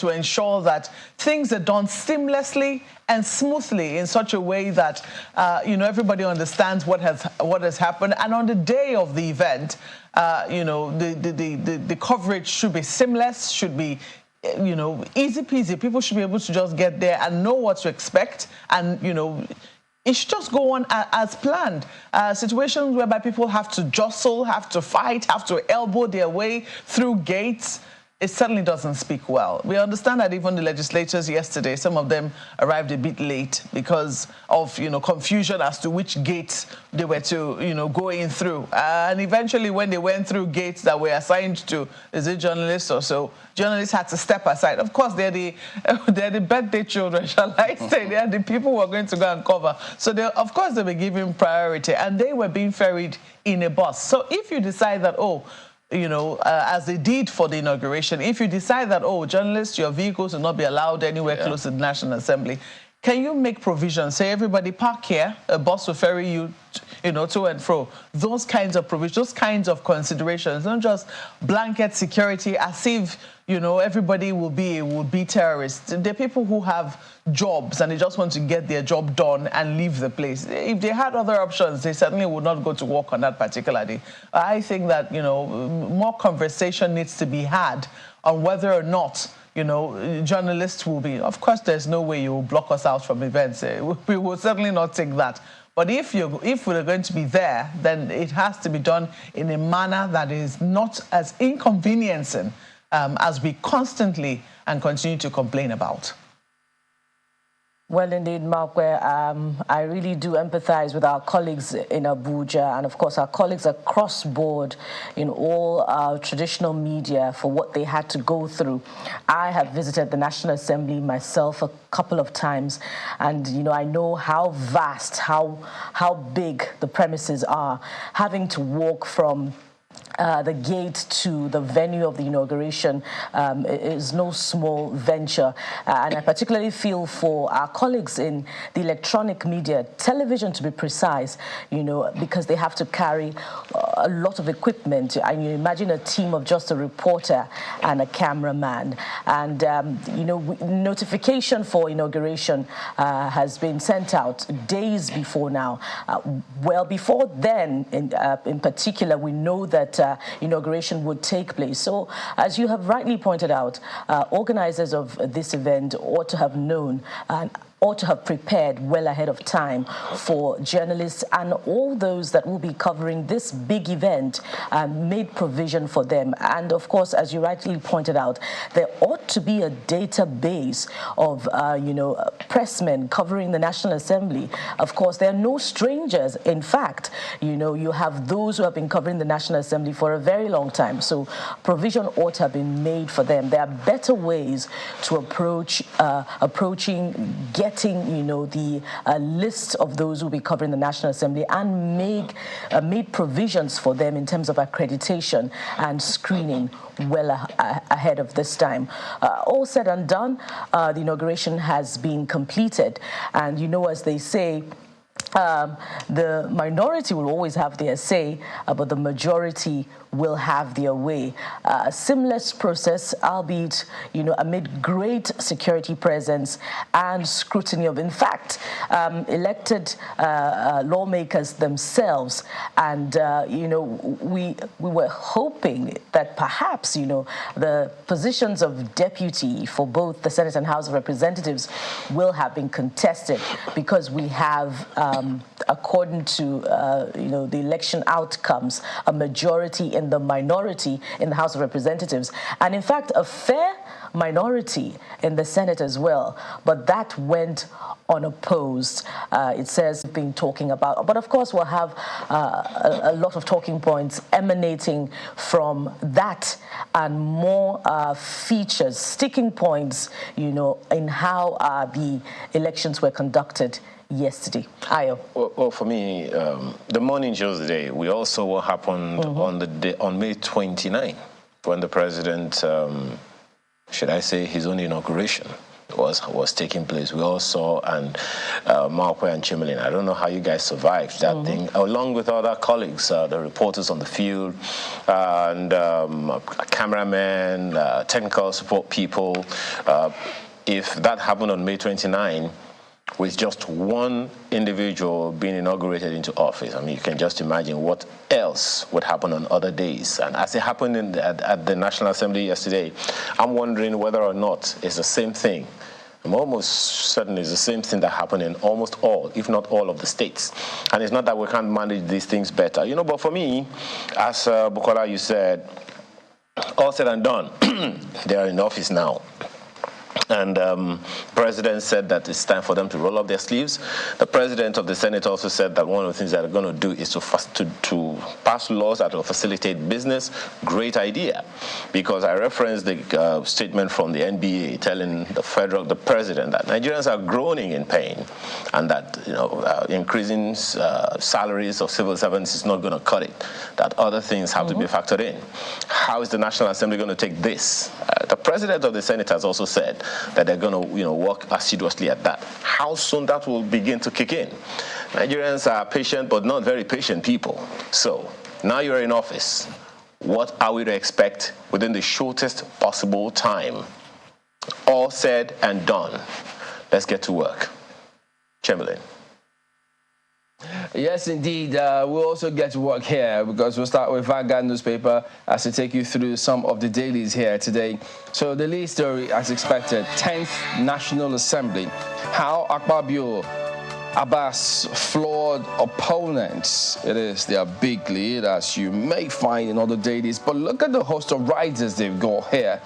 to ensure that things are done seamlessly and smoothly in such a way that everybody understands what has happened. And on the day of the event, the coverage should be seamless, should be easy peasy. People should be able to just get there and know what to expect, and it should just go on as planned. Situations whereby people have to jostle, have to fight, have to elbow their way through gates, it certainly doesn't speak well. We understand that even the legislators yesterday, some of them arrived a bit late because of confusion as to which gates they were to go in through. And eventually, when they went through gates that were assigned to journalists or so, journalists had to step aside. Of course, they're the birthday children, shall I say? They're the people who are going to go and cover. So of course they were given priority, and they were being ferried in a bus. So if you decide that, as they did for the inauguration, if you decide that, journalists, your vehicles will not be allowed anywhere close to the National Assembly, can you make provisions? Say, everybody park here, a bus will ferry you, to and fro. Those kinds of provisions, those kinds of considerations, not just blanket security as if, everybody will be terrorists. They're people who have jobs and they just want to get their job done and leave the place. If they had other options, they certainly would not go to work on that particular day. I think that, more conversation needs to be had on whether or not journalists will be. Of course, there's no way you will block us out from events. We will certainly not take that. But if we're going to be there, then it has to be done in a manner that is not as inconveniencing as we constantly and continue to complain about. Well, indeed, Mark, I really do empathize with our colleagues in Abuja and, of course, our colleagues across board in all our traditional media for what they had to go through. I have visited the National Assembly myself a couple of times, and, I know how vast, how big the premises are, having to walk from the gate to the venue of the inauguration is no small venture. And I particularly feel for our colleagues in the electronic media, television to be precise, because they have to carry a lot of equipment. And you imagine a team of just a reporter and a cameraman. And, notification for inauguration has been sent out days before now. Well, before then, in particular, we know that inauguration would take place. So, as you have rightly pointed out, organizers of this event ought to have known and ought to have prepared well ahead of time for journalists and all those that will be covering this big event, made provision for them. And of course, as you rightly pointed out, there ought to be a database of, pressmen covering the National Assembly. Of course, they're no strangers. In fact, you have those who have been covering the National Assembly for a very long time. So provision ought to have been made for them. There are better ways to approaching getting, the list of those who will be covering the National Assembly and made provisions for them in terms of accreditation and screening well ahead of this time. All said and done, the inauguration has been completed. And, as they say, the minority will always have their say, but the majority will have their way. Seamless process, albeit, amid great security presence and scrutiny of, in fact, elected lawmakers themselves. And, we were hoping that perhaps, the positions of deputy for both the Senate and House of Representatives will have been contested because we have, according to, the election outcomes, a majority in the minority in the House of Representatives, and in fact a fair minority in the Senate as well, but that went unopposed. It says being talking about, but of course we'll have a lot of talking points emanating from that and more features, sticking points, in how the elections were conducted yesterday. Ayo. Well, for me, the morning shows the day. We also saw what happened on May 29, when the president, should I say, his own inauguration, was taking place. We all saw, and Markwe and Chamberlain, I don't know how you guys survived that thing, along with other colleagues, the reporters on the field, and cameramen, technical support people. If that happened on May 29, with just one individual being inaugurated into office, I mean, you can just imagine what else would happen on other days. And as it happened at the National Assembly yesterday, I'm wondering whether or not it's the same thing. I'm almost certain it's the same thing that happened in almost all, if not all, of the states. And it's not that we can't manage these things better. You know, but for me, as Bukola, you said, all said and done, they are in office now. And the president said that it's time for them to roll up their sleeves. The president of the Senate also said that one of the things that they're going to do is to pass laws that will facilitate business. Great idea, because I referenced the statement from the NBA telling the president that Nigerians are groaning in pain, and that increasing salaries of civil servants is not going to cut it. That other things have to be factored in. How is the National Assembly going to take this? The president of the Senate has also said that they're going to work assiduously at that. How soon that will begin to kick in? Nigerians are patient, but not very patient people. So now you're in office. What are we to expect within the shortest possible time? All said and done. Let's get to work. Chamberlain. Yes, indeed. We'll also get to work here, because we'll start with Vanguard newspaper as to take you through some of the dailies here today. So the lead story, as expected, 10th National Assembly. How Akpabio Abbas flawed opponents. It is their big lead, as you may find in other dailies. But look at the host of riders they've got here.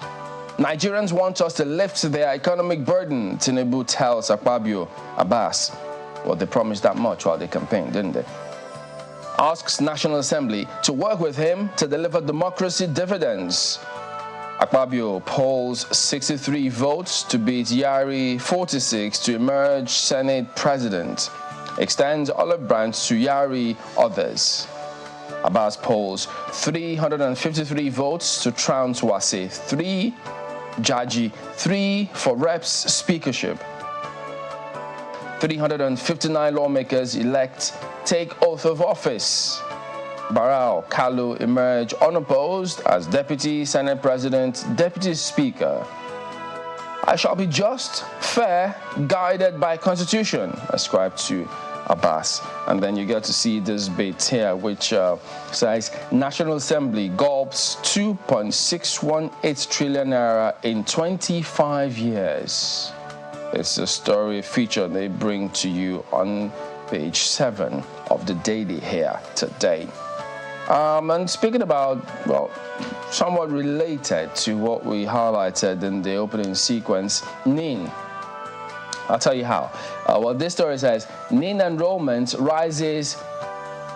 Nigerians want us to lift their economic burden, Tinubu tells Akpabio Abbas. Well, they promised that much while they campaigned, didn't they? Asks National Assembly to work with him to deliver democracy dividends. Akpabio polls 63 votes to beat Yari 46 to emerge Senate President. Extends olive branch to Yari others. Abbas polls 353 votes to trounce Wase 3, Jaji 3 for Reps Speakership. 359 lawmakers elect take oath of office. Barao Kalu emerge unopposed as Deputy Senate President, Deputy Speaker. I shall be just, fair, guided by Constitution, ascribed to Abbas. And then you get to see this bit here, which says National Assembly gulps 2.618 trillion naira in 25 years. It's a story feature they bring to you on page 7 of the Daily here today. And speaking about, well, somewhat related to what we highlighted in the opening sequence, NIN. I'll tell you how. Well, this story says, NIN enrollment rises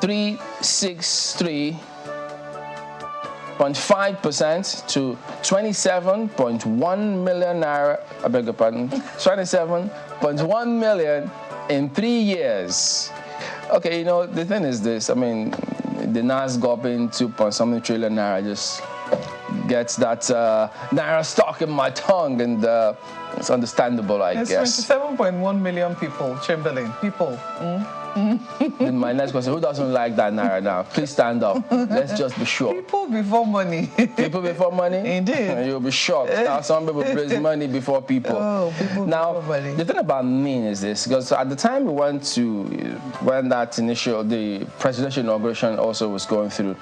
363.5% to 27.1 million naira, I beg your pardon, 27.1 million in 3 years. Okay, the thing is this, I mean, the NASS gulping 2-point-something trillion naira just gets that naira stuck in my tongue, and it's understandable, I guess. 27.1 million people, Chamberlain, people. Then my next question, who doesn't like that naira now? Please stand up. Let's just be sure. People before money. People before money? Indeed. You'll be shocked. Now some people praise money before people. Oh, people now, before money. The thing about NIN is this, because at the time we went to, when the presidential inauguration also was going through,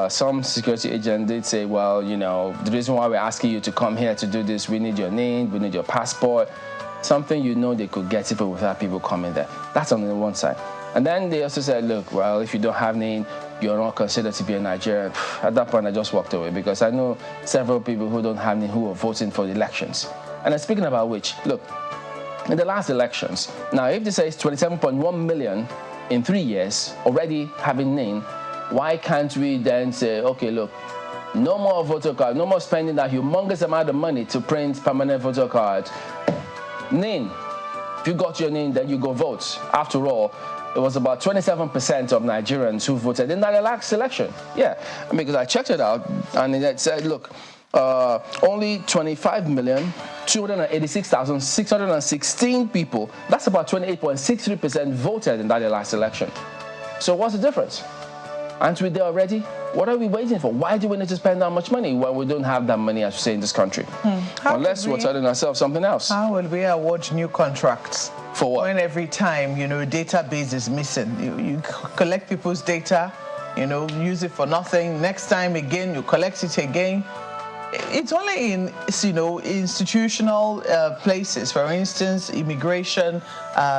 some security agent did say, well, the reason why we're asking you to come here to do this, we need your name, we need your passport. Something they could get even without people coming there. That's on the one side. And then they also said, look, well, if you don't have name, you're not considered to be a Nigerian. At that point, I just walked away, because I know several people who don't have name who are voting for the elections. And then speaking about which, look, in the last elections, now if they say it's 27.1 million in 3 years already having name, why can't we then say, okay, look, no more voter card, no more spending that humongous amount of money to print permanent voter cards. NIN, if you got your name, then you go vote. After all, it was about 27% of Nigerians who voted in that last election. Yeah, because I checked it out, and it said, look, only 25,286,616 people, that's about 28.63% voted in that last election. So what's the difference? Aren't we there already? What are we waiting for? Why do we need to spend that much money when we don't have that money, as we say, in this country? Unless we're telling ourselves something else. How will we award new contracts? For what? When every time, a database is missing. You collect people's data, use it for nothing. Next time again, you collect it again. It's only in, institutional places, for instance, immigration,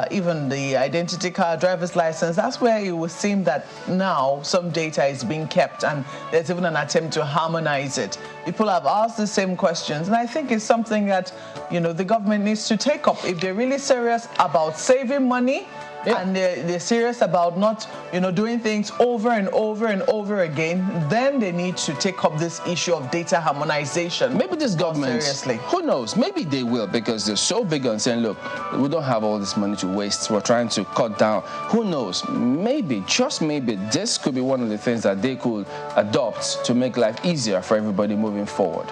even the identity card, driver's license. That's where it would seem that now some data is being kept, and there's even an attempt to harmonize it. People have asked the same questions, and I think it's something that, the government needs to take up. If they're really serious about saving money, and they're serious about not, doing things over and over and over again, then they need to take up this issue of data harmonization. Maybe this government, seriously. Who knows? Maybe they will, because they're so big on saying, look, we don't have all this money to waste. We're trying to cut down. Who knows? Maybe, just maybe, this could be one of the things that they could adopt to make life easier for everybody moving forward.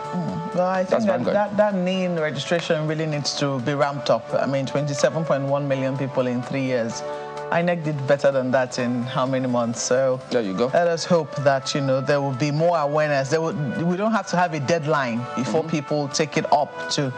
Well, I think that NIN registration really needs to be ramped up. I mean, 27.1 million people in 3 years. INEC did better than that in how many months? So there you go. Let us hope that there will be more awareness. We don't have to have a deadline before people take it up to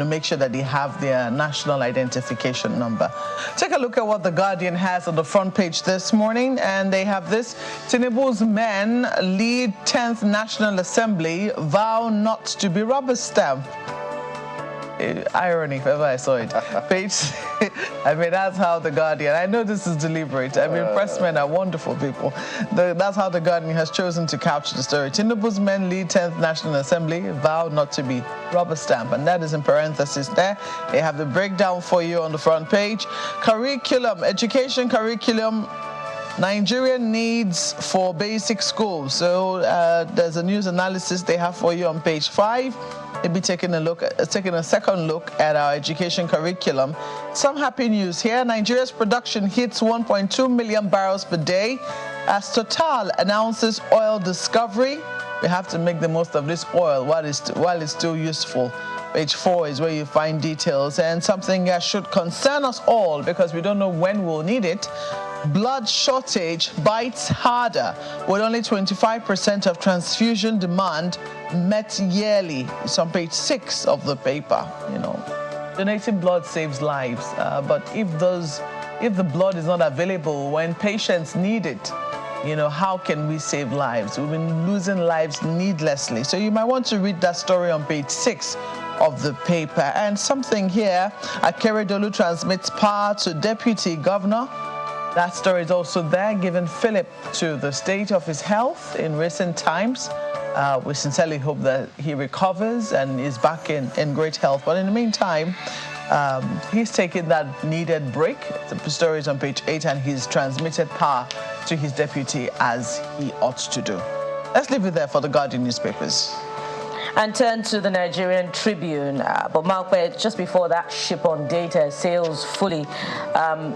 make sure that they have their national identification number. Take a look at what The Guardian has on the front page this morning, and they have this: Tinubu's men lead 10th National Assembly, vow not to be rubber stamped. Irony, if ever I saw it. Page, that's how The Guardian, I know this is deliberate. Press men are wonderful people. That's how The Guardian has chosen to couch the story. Tinubu's men lead 10th National Assembly, vow not to be rubber stamp. And that is in parentheses there. They have the breakdown for you on the front page. Curriculum, education curriculum, Nigerian needs for basic schools. So there's a news analysis they have for you on page 5. They'll be taking a second look at our education curriculum. Some happy news here. Nigeria's production hits 1.2 million barrels per day as Total announces oil discovery. We have to make the most of this oil while it's still useful. Page 4 is where you find details, and something that should concern us all because we don't know when we'll need it. Blood shortage bites harder, with only 25% of transfusion demand met yearly. It's on page 6 of the paper. Donating blood saves lives, but if the blood is not available when patients need it, how can we save lives? We've been losing lives needlessly. So you might want to read that story on page 6 of the paper. And something here: Akeredolu transmits power to deputy governor. That story is also there, giving Philip to the state of his health in recent times. We sincerely hope that he recovers and is back in great health. But in the meantime, he's taken that needed break. The story is on page 8, and he's transmitted power to his deputy as he ought to do. Let's leave it there for the Guardian newspapers. And turn to the Nigerian Tribune. But Malkwe, just before that ship on data sails fully,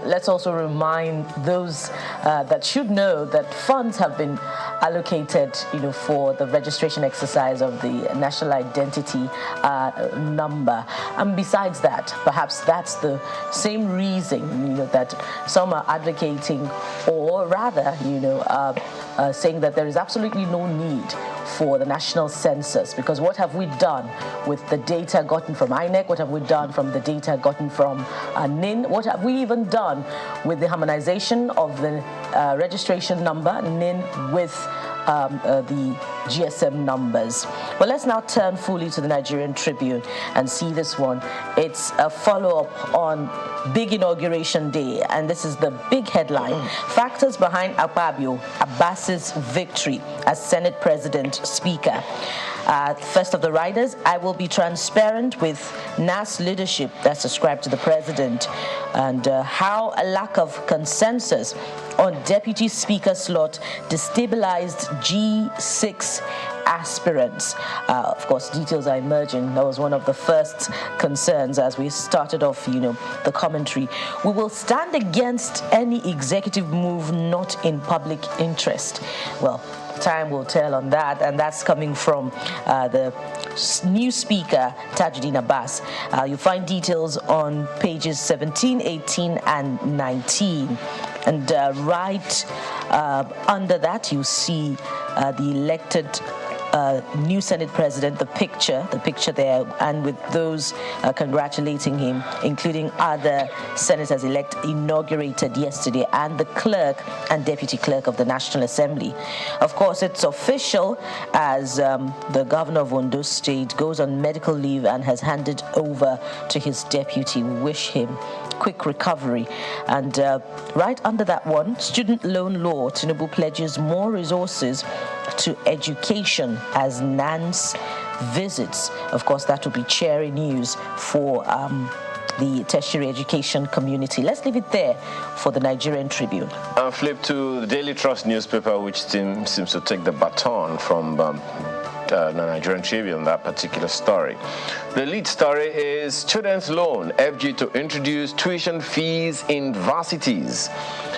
let's also remind those that should know that funds have been allocated, for the registration exercise of the national identity number. And besides that, perhaps that's the same reason, that some are advocating, or rather, saying that there is absolutely no need for the national census, because what have we done with the data gotten from INEC? What have we done from the data gotten from NIN? What have we even done with the harmonization of the registration number, NIN, with the GSM numbers? Well, let's now turn fully to the Nigerian Tribune and see this one. It's a follow-up on big inauguration day, and this is the big headline: factors behind Abbas's victory as Senate President Speaker. First of the riders: I will be transparent with NASS leadership that's ascribed to the president, and how a lack of consensus on deputy speaker slot destabilized G6 aspirants. Of course, details are emerging. That was one of the first concerns as we started off, the commentary. We will stand against any executive move not in public interest. Well, time will tell on that, and that's coming from the new speaker, Tajuddin Abbas. You find details on pages 17, 18, and 19. And right under that, you see the elected new Senate President, the picture there, and with those congratulating him, including other senators-elect inaugurated yesterday, and the clerk and deputy clerk of the National Assembly. Of course, it's official as the governor of Ondo State goes on medical leave and has handed over to his deputy. We wish him quick recovery. And right under that one, student loan law, Tinubu pledges more resources to education as NASS visits. Of course, that will be cheery news for the tertiary education community. Let's leave it there for the Nigerian Tribune. I'll flip to the Daily Trust newspaper, which seems to take the baton from the Nigerian Tribune, that particular story. The lead story is Students' Loan, FG to introduce tuition fees in varsities.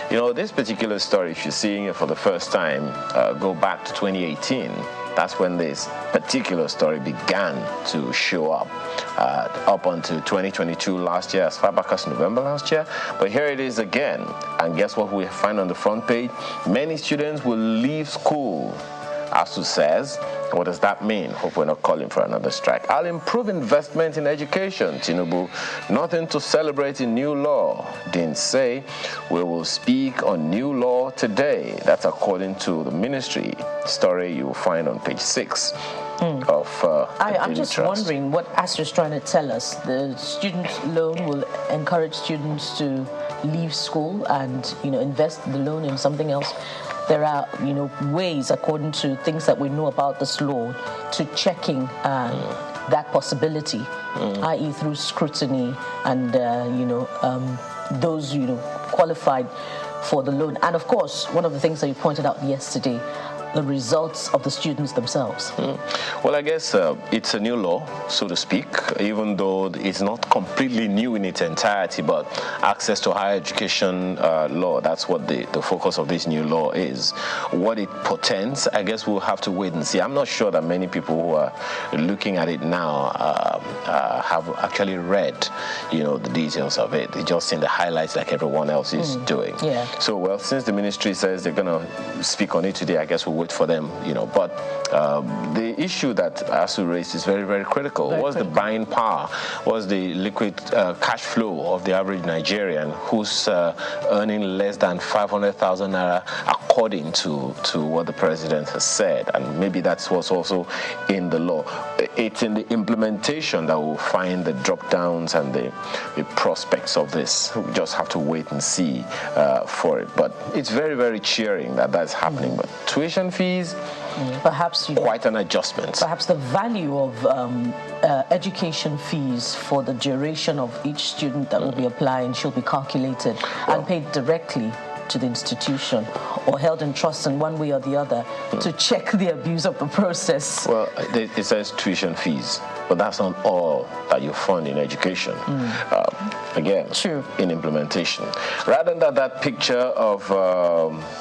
You know, this particular story, if you're seeing it for the first time, go back to 2018. That's when this particular story began to show up until 2022 last year, as far back as November last year. But here it is again. And guess what we find on the front page? Many students will leave school. ASU says, what does that mean? Hope we're not calling for another strike. I'll improve investment in education, Tinubu. Nothing to celebrate in new law. Didn't say we will speak on new law today. That's according to the ministry. Story you will find on page 6 of I'm just wondering what ASU is trying to tell us. The student loan will encourage students to leave school and, invest the loan in something else. There are, ways, according to things that we know about this law, to checking that possibility, i.e. through scrutiny and, those, qualified for the loan. And, of course, one of the things that you pointed out yesterday, the results of the students themselves. Well, I guess it's a new law, so to speak, even though it's not completely new in its entirety, but access to higher education law, that's what the focus of this new law is. What it portends, I guess we'll have to wait and see. I'm not sure that many people who are looking at it now have actually read, the details of it. They just seen the highlights like everyone else is doing. Yeah. So, well, since the ministry says they're going to speak on it today, I guess we'll wait for them, but the issue that ASU raised is very, very critical. What's the buying power? What's the liquid cash flow of the average Nigerian who's earning less than 500,000 naira, according to what the president has said? And maybe that's what's also in the law. It's in the implementation that we'll find the drop downs and the prospects of this. We just have to wait and see for it. But it's very, very cheering that that's happening. But tuition fees, perhaps quite an adjustment. Perhaps the value of education fees for the duration of each student that will be applying should be calculated and paid directly to the institution or held in trust in one way or the other to check the abuse of the process. Well, it says tuition fees, but that's not all that you fund in education. Again, true. In implementation. Rather than that picture of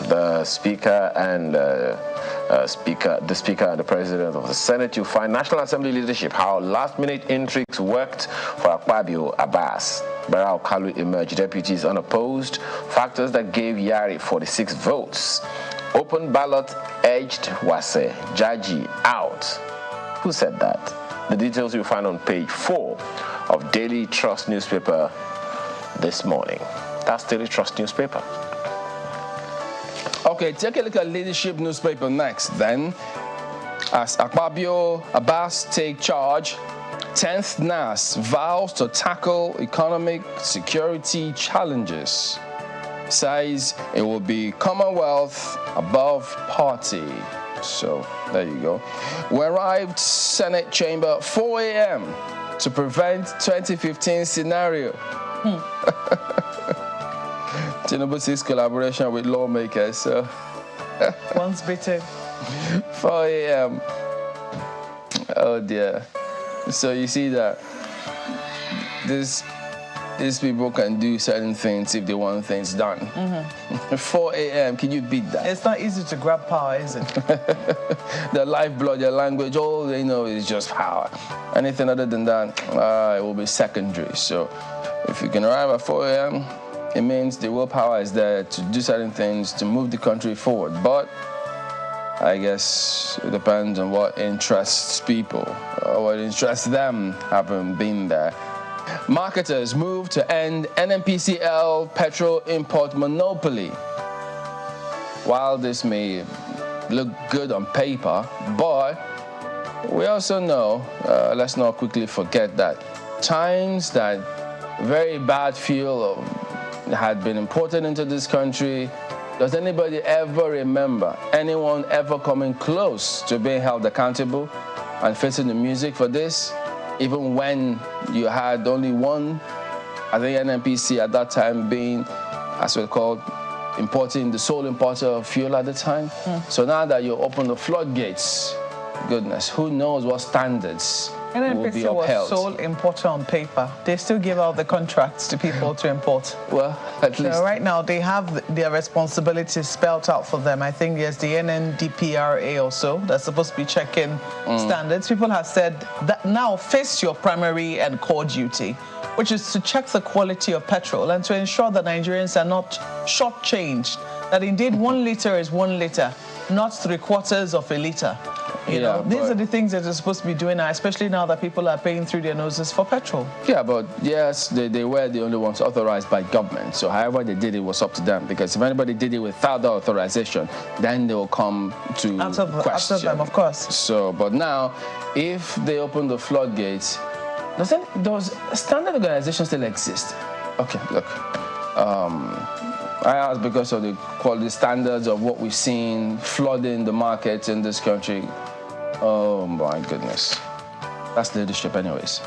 the speaker and the speaker and the president of the Senate, you find National Assembly leadership, how last-minute intrigues worked for Akpabio Abbas. Barao Kalu emerged deputies unopposed, factors that gave Yari 46 votes. Open ballot edged Wase, Jaji out. Who said that? The details you'll find on page 4 of Daily Trust newspaper this morning. That's Daily Trust newspaper. Okay, take a look at Leadership newspaper next then. As Akpabio Abbas take charge, 10th NASS vows to tackle economic security challenges. Says it will be Commonwealth above party. So, there you go. We arrived Senate chamber 4 a.m. to prevent 2015 scenario. Tinubu seeks collaboration with lawmakers. So. Once bitten. 4 a.m. Oh dear. So you see that this these people can do certain things if they want things done. 4 a.m., can you beat that? It's not easy to grab power, is it? Their lifeblood, their language, all they know is just power. Anything other than that, it will be secondary. So if you can arrive at 4 a.m., it means the willpower is there to do certain things, to move the country forward. But I guess it depends on what interests people, or what interests them, having been there. Marketers move to end NNPCL petrol import monopoly. While this may look good on paper, but we also know, let's not quickly forget that times that very bad fuel had been imported into this country, does anybody ever remember anyone ever coming close to being held accountable and facing the music for this? Even when you had only one, I think NNPC at that time being, as we called, importing, the sole importer of fuel at the time. So now that you open the floodgates, goodness, who knows what standards will be NNPC upheld. was sole importer on paper. They still give out the contracts to people to import. Well, at least. So right now they have their responsibilities spelled out for them. I think there's the NNDPRA also that's supposed to be checking standards. People have said that now face your primary and core duty, which is to check the quality of petrol and to ensure that Nigerians are not shortchanged, that indeed 1 liter is 1 liter, not 3/4 of a liter. You know, these are the things that they're supposed to be doing now, especially now that people are paying through their noses for petrol. Yeah, but yes, they were the only ones authorized by government. So however they did it was up to them. Because if anybody did it without the authorization, then they will come to question. After them, of course. So, but now, if they open the floodgates, does standard organization still exist? Okay, look. I ask because of the quality standards of what we've seen flooding the markets in this country. Oh my goodness. That's leadership anyways.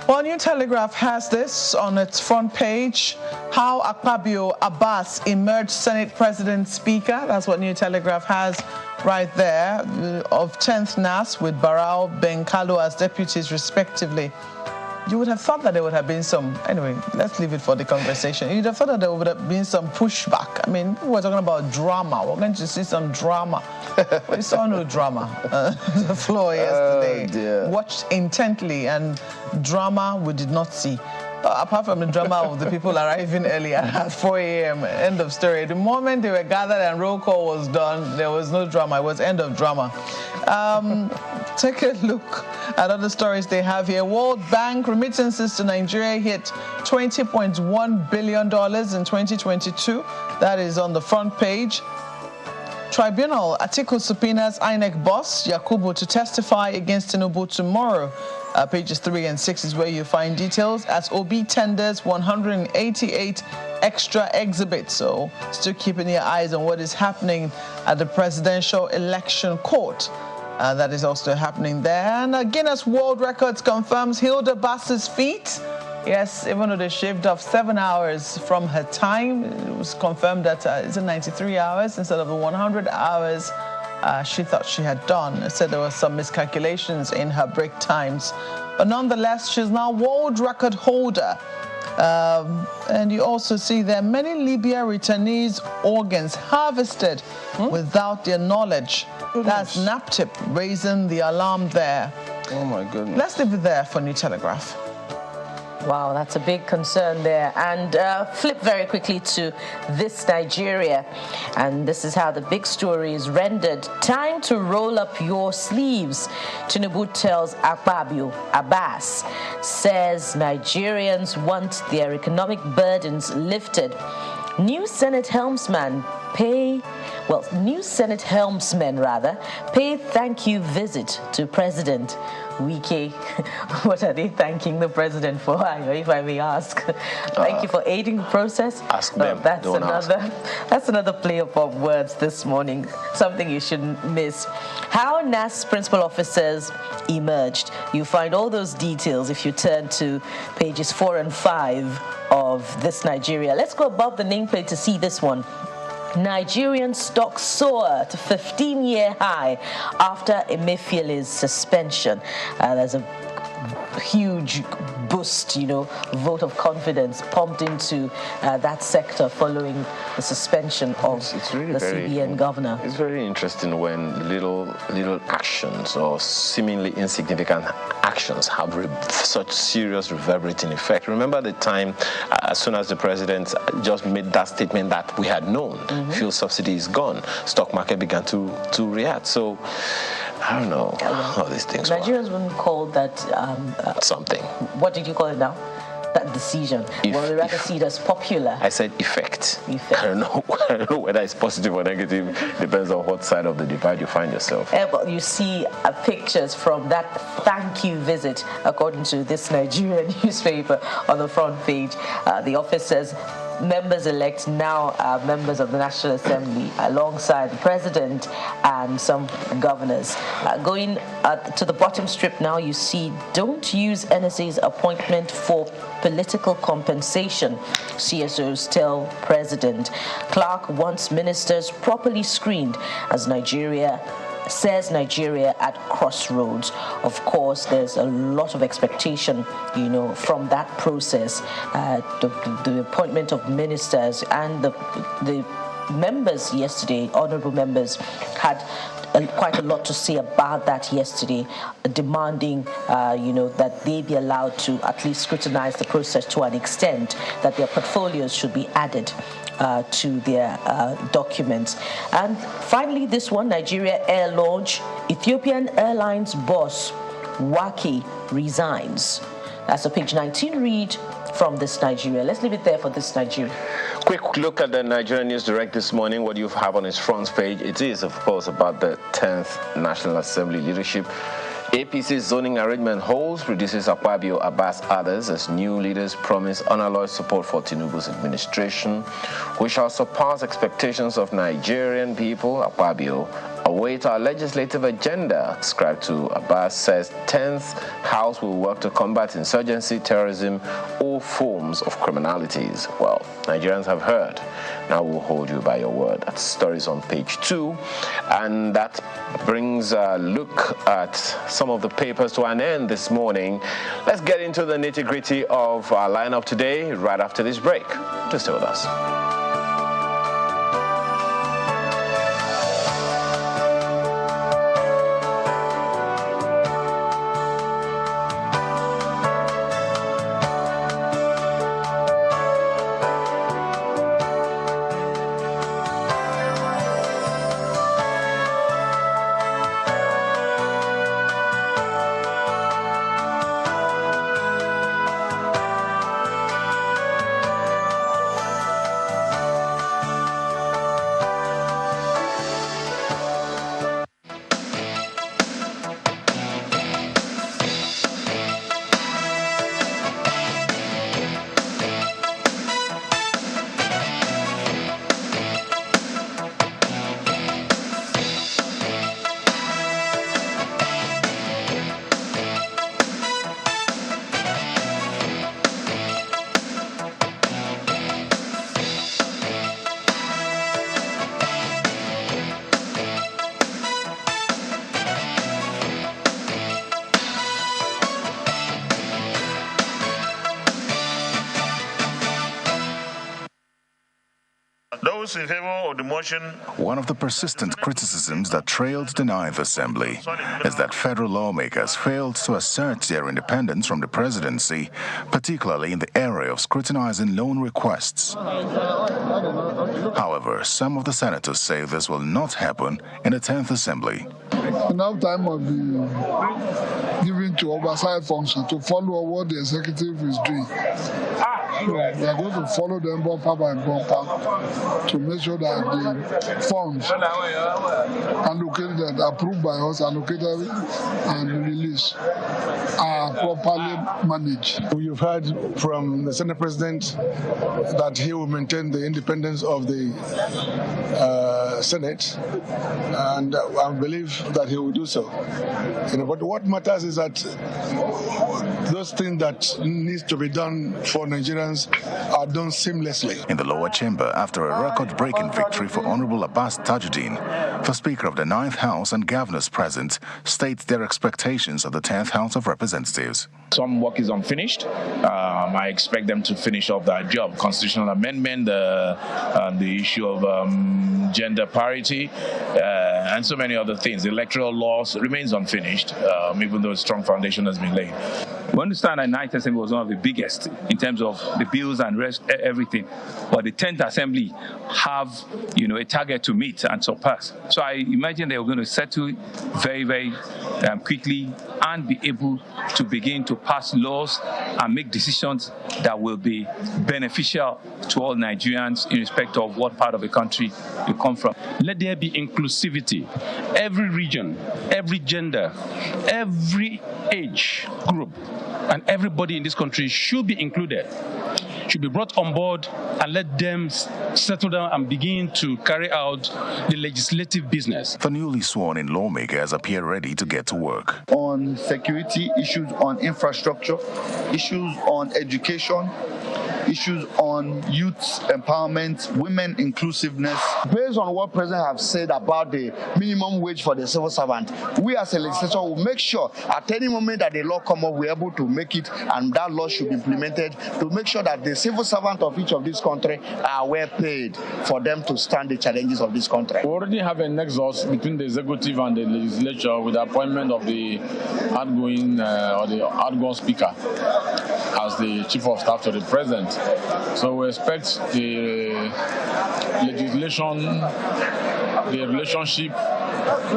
Well, New Telegraph has this on its front page. How Akpabio Abbas emerged Senate President Speaker. That's what New Telegraph has right there. Of 10th NASS with Barao Benkalo as deputies respectively. You would have thought that there would have been some, anyway, let's leave it for the conversation. You'd have thought that there would have been some pushback. I mean, we're talking about drama. We're going to see some drama. We saw no drama. The floor yesterday. Watched intently, and drama we did not see. Apart from the drama of the people arriving early at 4 a.m., end of story. The moment they were gathered and roll call was done, there was no drama. It was end of drama. Take a look at other stories they have here. World Bank remittances to Nigeria hit $20.1 billion in 2022. That is on the front page. Tribunal, Atiku subpoenas INEC boss Yakubu to testify against Tinubu tomorrow. Pages 3 and 6 is where you find details as OB tenders 188 extra exhibits. So still keeping your eyes on what is happening at the presidential election court. That is also happening there. And Guinness World Records confirms Hilda Bass's feat. Yes, even though they shaved off 7 hours from her time, it was confirmed that it's 93 hours instead of the 100 hours she thought she had done. It said there were some miscalculations in her break times. But nonetheless, she's now world record holder. And you also see there many Libya returnees' organs harvested without their knowledge. That's NAPTIP raising the alarm there. Oh my goodness. Let's leave it there for New Telegraph. Wow, that's a big concern there. And flip very quickly to This Nigeria. And this is how the big story is rendered. Time to roll up your sleeves. Tinubu tells Akpabio Abbas, says Nigerians want their economic burdens lifted. New Senate helmsmen pay thank you visit to President Wike. What are they thanking the president for, if I may ask? Thank you for aiding the process. Ask them. That's another play of words this morning. Something you shouldn't miss. How NASS principal officers emerged. You find all those details if you turn to pages 4 and 5 of This Nigeria. Let's go above the nameplate to see this one. Nigerian stocks soar to 15-year high after Emefiele's suspension. There's a huge boost, vote of confidence pumped into that sector following the suspension of the CBN governor. It's very interesting when little actions or seemingly insignificant actions have such serious reverberating effect. Remember the time as soon as the president just made that statement that we had known, fuel subsidy is gone, stock market began to react. So I don't know how these things work. Nigerians wouldn't call that something. What did you call it now? That decision. Well, we rather see it as popular. I said effect. I don't know whether it's positive or negative. Depends on what side of the divide you find yourself. But you see pictures from that thank you visit, according to this Nigerian newspaper on the front page. The office says members-elect now are members of the National Assembly alongside the President and some governors. Going to the bottom strip now, you see, don't use NSA's appointment for political compensation, CSOs tell President. Clark wants ministers properly screened as Nigeria at crossroads. Of course, there's a lot of expectation, from that process. The appointment of ministers and the members yesterday, honorable members, had quite a lot to say about that yesterday, demanding, that they be allowed to at least scrutinize the process to an extent, that their portfolios should be added to their documents. And finally, this one, Nigeria Air launch, Ethiopian Airlines boss Waki resigns. That's a page 19 read from this Nigeria. Let's leave it there for this Nigeria. Quick look at the Nigerian News Direct this morning. What do you have on its front page? It is, of course, about the 10th National Assembly leadership. APC's zoning arrangement holds, produces Akpabio Abbas others as new leaders promise unalloyed support for Tinubu's administration. We shall surpass expectations of Nigerian people, Akpabio. Await our legislative agenda, ascribed to Abbas, says 10th House will work to combat insurgency, terrorism, all forms of criminalities. Well, Nigerians have heard. Now we'll hold you by your word. That story's on page 2. And that brings a look at some of the papers to an end this morning. Let's get into the nitty-gritty of our lineup today right after this break. Just stay with us. Those in favor of the motion. One of the persistent criticisms that trailed the 9th Assembly is that federal lawmakers failed to assert their independence from the presidency, particularly in the area of scrutinizing loan requests. However, some of the senators say this will not happen in the 10th Assembly. Enough time will be given to oversight function to follow what the executive is doing. We are going to follow them bumper by bumper to make sure that the funds allocated, approved by us, allocated and released are properly managed. You've heard from the Senate President that he will maintain the independence of the Senate, and I believe that he will do so. But what matters is that those things that needs to be done for Nigerians elections are done seamlessly. In the lower chamber, after a record-breaking victory for Honorable Abbas Tajuddin, the Speaker of the 9th House and governors present states their expectations of the 10th House of Representatives. Some work is unfinished. I expect them to finish off that job. Constitutional amendment, the issue of gender parity, and so many other things. The electoral laws remains unfinished, even though a strong foundation has been laid. We understand that 9th Assembly was one of the biggest in terms of the bills and everything, but the 10th Assembly have, a target to meet and surpass. So I imagine they were going to settle very, very quickly and be able to begin to pass laws and make decisions that will be beneficial to all Nigerians in respect of what part of the country you come from. Let there be inclusivity. Every region, every gender, every age group, and everybody in this country should be included, should be brought on board, and let them settle down and begin to carry out the legislative business. The newly sworn-in lawmakers appear ready to get to work. On security, issues on infrastructure, issues on education, issues on youth empowerment, women inclusiveness. Based on what President have said about the minimum wage for the civil servant, we as a legislature will make sure at any moment that the law come up, we're able to make it, and that law should be implemented to make sure that the civil servant of each of this country are well paid for them to stand the challenges of this country. We already have a nexus between the executive and the legislature with the appointment of the outgoing speaker as the chief of staff to the president. So we expect the legislation, the relationship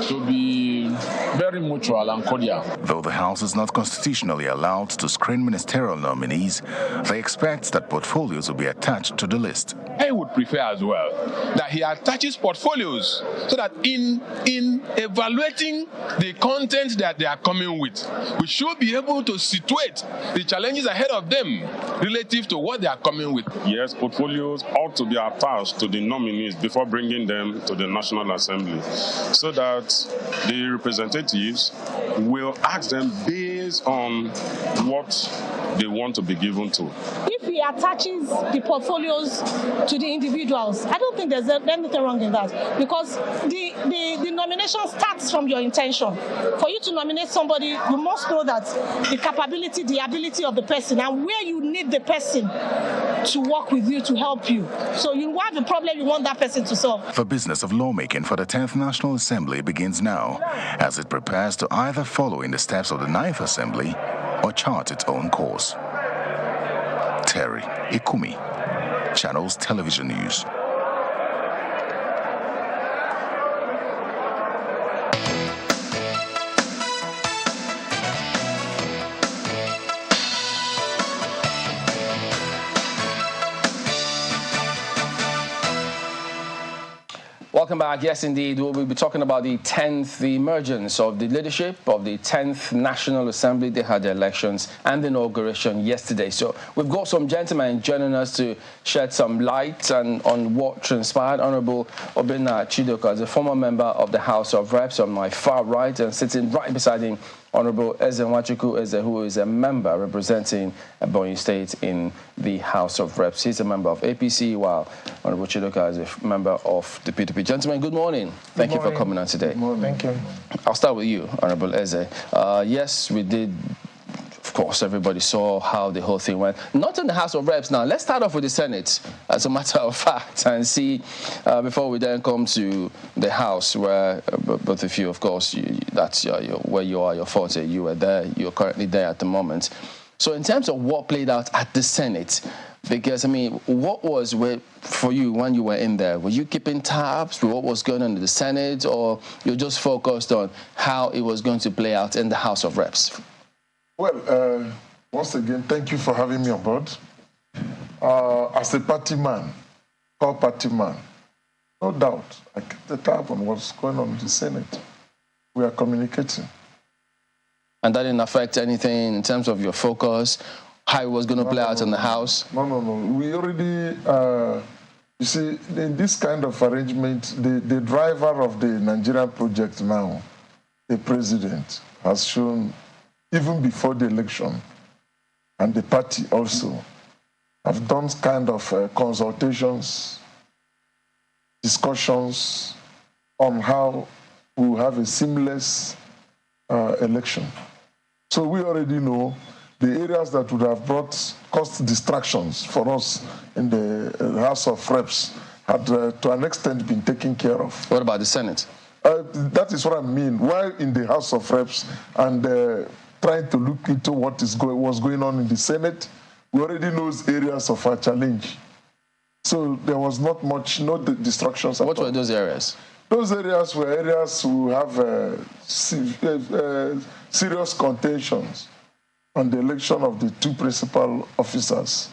to be very mutual and cordial. Though the House is not constitutionally allowed to screen ministerial nominees, they expect that portfolios will be attached to the list. I would prefer as well that he attaches portfolios so that in evaluating the content that they are coming with, we should be able to situate the challenges ahead of them relative to what they are coming with. Yes, portfolios ought to be attached to the nominees before bringing them to the National Assembly, so that the representatives will ask them based on what they want to be given to. If he attaches the portfolios to the individuals, I don't think there's anything wrong in that, because the nomination starts from your intention. For you to nominate somebody, you must know that the capability, the ability of the person, and where you need the person to work with you, to help you. So you have a problem you want that person to solve. The business of lawmaking for the 10th National Assembly begins now, as it prepares to either follow in the steps of the 9th Assembly or chart its own course. Terry Ikumi, Channels Television News. Welcome back. Yes, indeed. We'll be talking about the emergence of the leadership of the 10th National Assembly. They had the elections and the inauguration yesterday. So we've got some gentlemen joining us to shed some light on what transpired. Honorable Obinna Chidoka is a former member of the House of Reps on my far right, and sitting right beside him, Honorable Eze Nwachukwu Eze, who is a member representing Ebonyi State in the House of Reps. He's a member of APC, while Honorable Chidoka is a member of the PDP. Gentlemen, good morning. Thank you for coming on today. Good morning. Thank you. I'll start with you, Honorable Eze. Yes, we did. Of course, everybody saw how the whole thing went. Not in the House of Reps now. Let's start off with the Senate, as a matter of fact, and see, before we then come to the House, where both of you, of course, that's where you are, your forte. You were there. You're currently there at the moment. So in terms of what played out at the Senate, because, I mean, what was for you when you were in there? Were you keeping tabs with what was going on in the Senate, or you're just focused on how it was going to play out in the House of Reps? Well, once again, thank you for having me on board. As a party man, core party man, no doubt, I kept the tab on what's going on in the Senate. We are communicating. And that didn't affect anything in terms of your focus, how it was going to play out in the House? No. We already, you see, in this kind of arrangement, the driver of the Nigerian project now, the president, has shown, even before the election, and the party also, have done kind of consultations, discussions on how we will have a seamless election. So we already know the areas that would have caused distractions for us in the House of Reps had to an extent been taken care of. What about the Senate? That is what I mean. While in the House of Reps and trying to look into what's going on in the Senate, we already know areas of our challenge. So there was not much, no distractions. What were those areas? Those areas were areas who have serious contentions on the election of the two principal officers.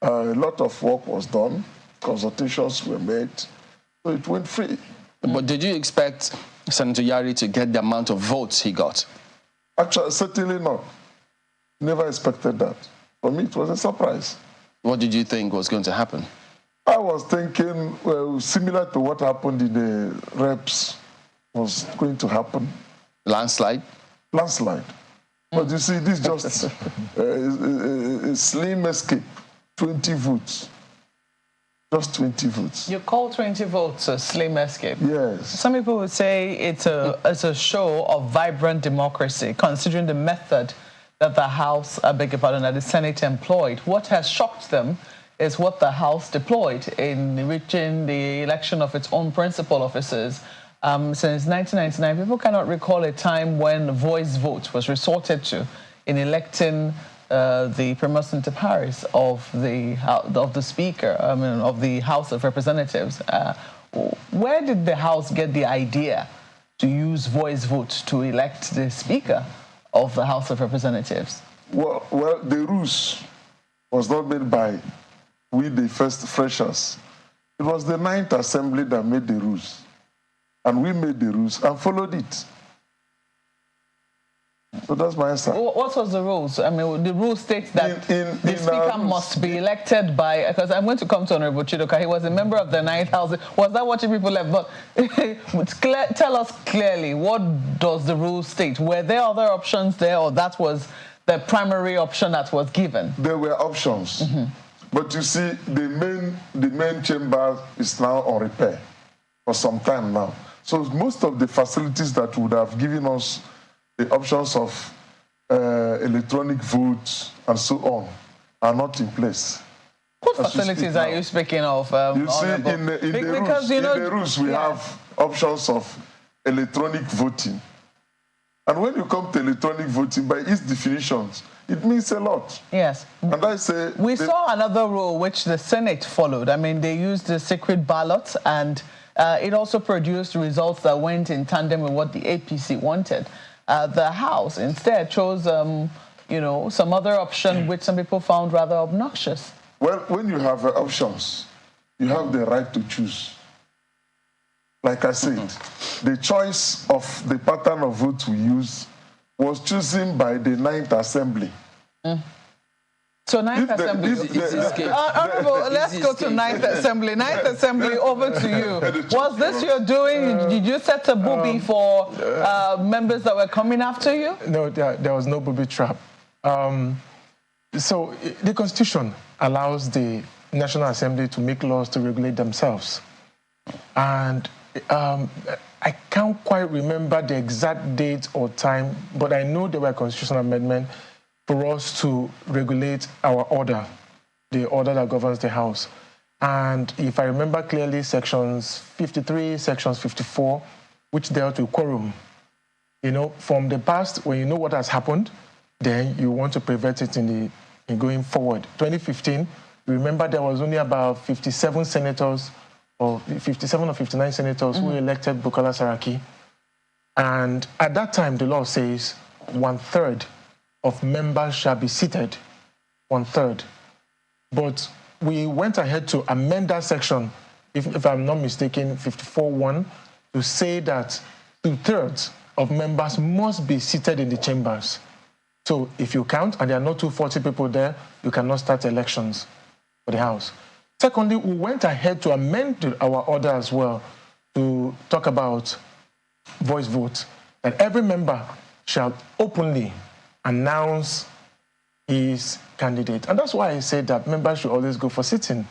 A lot of work was done, consultations were made, so it went free. But did you expect Senator Yari to get the amount of votes he got? Actually, certainly not. Never expected that. For me, it was a surprise. What did you think was going to happen? I was thinking, similar to what happened in the Reps was going to happen. Landslide? Landslide. But you see, this is just a slim escape, 20 votes. Just 20 votes. You call 20 votes a slim escape? Yes. Some people would say it's a show of vibrant democracy, considering the method that the House, I beg your pardon, that the Senate employed. What has shocked them is what the House deployed in reaching the election of its own principal officers. Since 1999, people cannot recall a time when voice vote was resorted to in electing the Premier Inter Pares of the Speaker, of the House of Representatives. Where did the House get the idea to use voice vote to elect the Speaker of the House of Representatives? Well, the rules was not made by we, the first freshers. It was the 9th Assembly that made the rules. And we made the rules and followed it. So that's my answer. What was the rules? I mean, the rule states that the Speaker must be elected by, because I'm going to come to Honorable Chidoka, he was a member of the 9th House. Was that what people left? But tell us clearly, what does the rule state? Were there other options there, or that was the primary option that was given? There were options. Mm-hmm. But you see, the main chamber is now on repair for some time now. So most of the facilities that would have given us the options of electronic votes and so on are not in place. What facilities are you speaking of? You see, in the rules, we have options of electronic voting. And when you come to electronic voting, by its definitions, it means a lot. Yes. And I say... We saw another rule which the Senate followed. I mean, they used the secret ballot, and it also produced results that went in tandem with what the APC wanted. The House instead chose, some other option which some people found rather obnoxious. Well, when you have options, you have the right to choose. Like I said, the choice of the pattern of vote we use was chosen by the 9th Assembly. So 9th Assembly, let's go to 9th Assembly. 9th Assembly, over to you. Was this your doing? Did you set a booby for members that were coming after you? No, there was no booby trap. So the Constitution allows the National Assembly to make laws to regulate themselves. And I can't quite remember the exact date or time, but I know there were constitutional amendments for us to regulate our order, the order that governs the House. And if I remember clearly, sections 53, sections 54, which dealt with quorum. From the past, when you know what has happened, then you want to prevent it in going forward. 2015, you remember there was only about 57 senators, or 57 or 59 senators who elected Bukola Saraki. And at that time, the law says 1/3 of members shall be seated, 1/3. But we went ahead to amend that section, if I'm not mistaken, 54(1), to say that 2/3 of members must be seated in the chambers. So if you count, and there are not 240 people there, you cannot start elections for the House. Secondly, we went ahead to amend our order as well to talk about voice vote, that every member shall openly announce his candidate. And that's why I said that members should always go for sitting.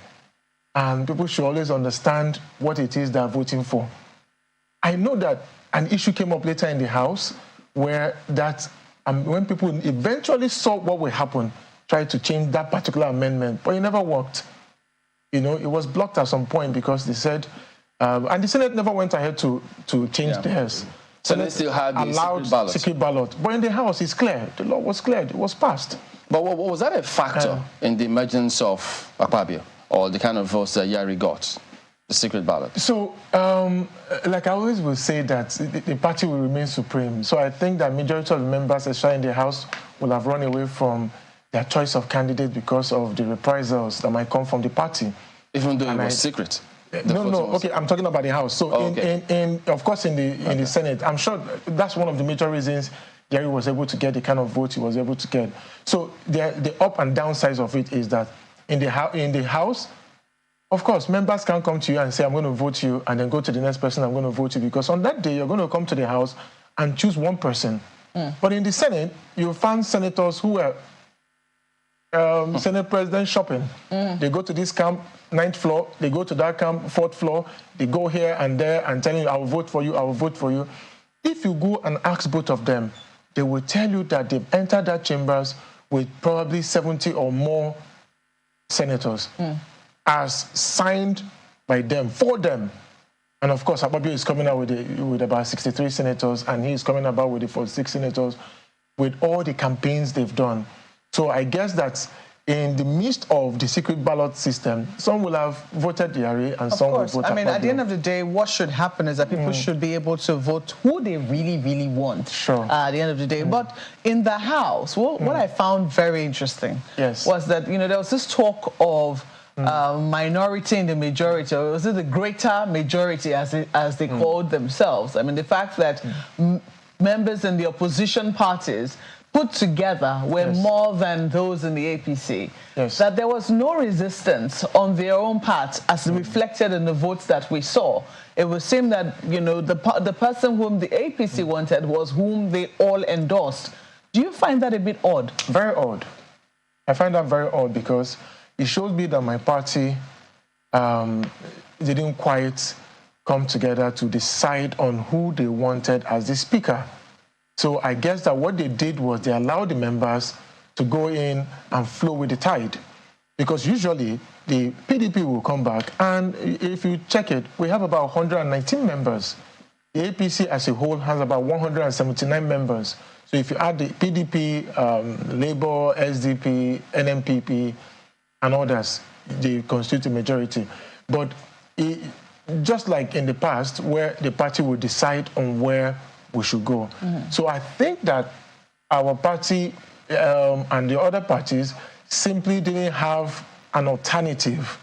And people should always understand what it is they're voting for. I know that an issue came up later in the House where when people eventually saw what would happen, tried to change that particular amendment, but it never worked. You know, it was blocked at some point because they said, and the Senate never went ahead to change theirs. So they still had the secret ballot. But in the House, it's clear. The law was cleared. It was passed. But was that a factor in the emergence of Akpabio, or the kind of votes that Yari got, the secret ballot? So, like I always will say that the party will remain supreme. So I think that majority of the members, especially in the House, will have run away from their choice of candidate because of the reprisals that might come from the party. Even though it was secret? No, okay, I'm talking about the House. So, of course, in the Senate, I'm sure that's one of the major reasons Gary was able to get the kind of vote he was able to get. So, the up and down sides of it is that in the House, of course, members can come to you and say, I'm going to vote you, and then go to the next person, I'm going to vote you, because on that day, you're going to come to the House and choose one person. But in the Senate, you found senators who were Senate president shopping. They go to this camp, 9th floor, they go to that camp, 4th floor, they go here and there and telling you, I will vote for you, I will vote for you. If you go and ask both of them, they will tell you that they've entered that chambers with probably 70 or more senators as signed by them, for them. And of course, Akpabio is coming out with about 63 senators, and he's coming about with the 46 senators, with all the campaigns they've done. So I guess that in the midst of the secret ballot system, some will have voted Yari and some will vote Akpabio. I mean, at the end of the day, what should happen is that people should be able to vote who they really, really want. Sure. At the end of the day. But in the House, what I found very interesting was that, you know, there was this talk of minority in the majority, or was it the greater majority as they called themselves? I mean, the fact that members in the opposition parties put together were more than those in the APC. That there was no resistance on their own part as reflected in the votes that we saw. It would seem that, you know, the person whom the APC wanted was whom they all endorsed. Do you find that a bit odd? Very odd. I find that very odd because it shows me that my party didn't quite come together to decide on who they wanted as the speaker. So I guess that what they did was they allowed the members to go in and flow with the tide. Because usually the PDP will come back, and if you check it, we have about 119 members. The APC as a whole has about 179 members. So if you add the PDP, Labour, SDP, NMPP, and others, they constitute the majority. But just like in the past, where the party will decide on where we should go. So I think that our party and the other parties simply didn't have an alternative.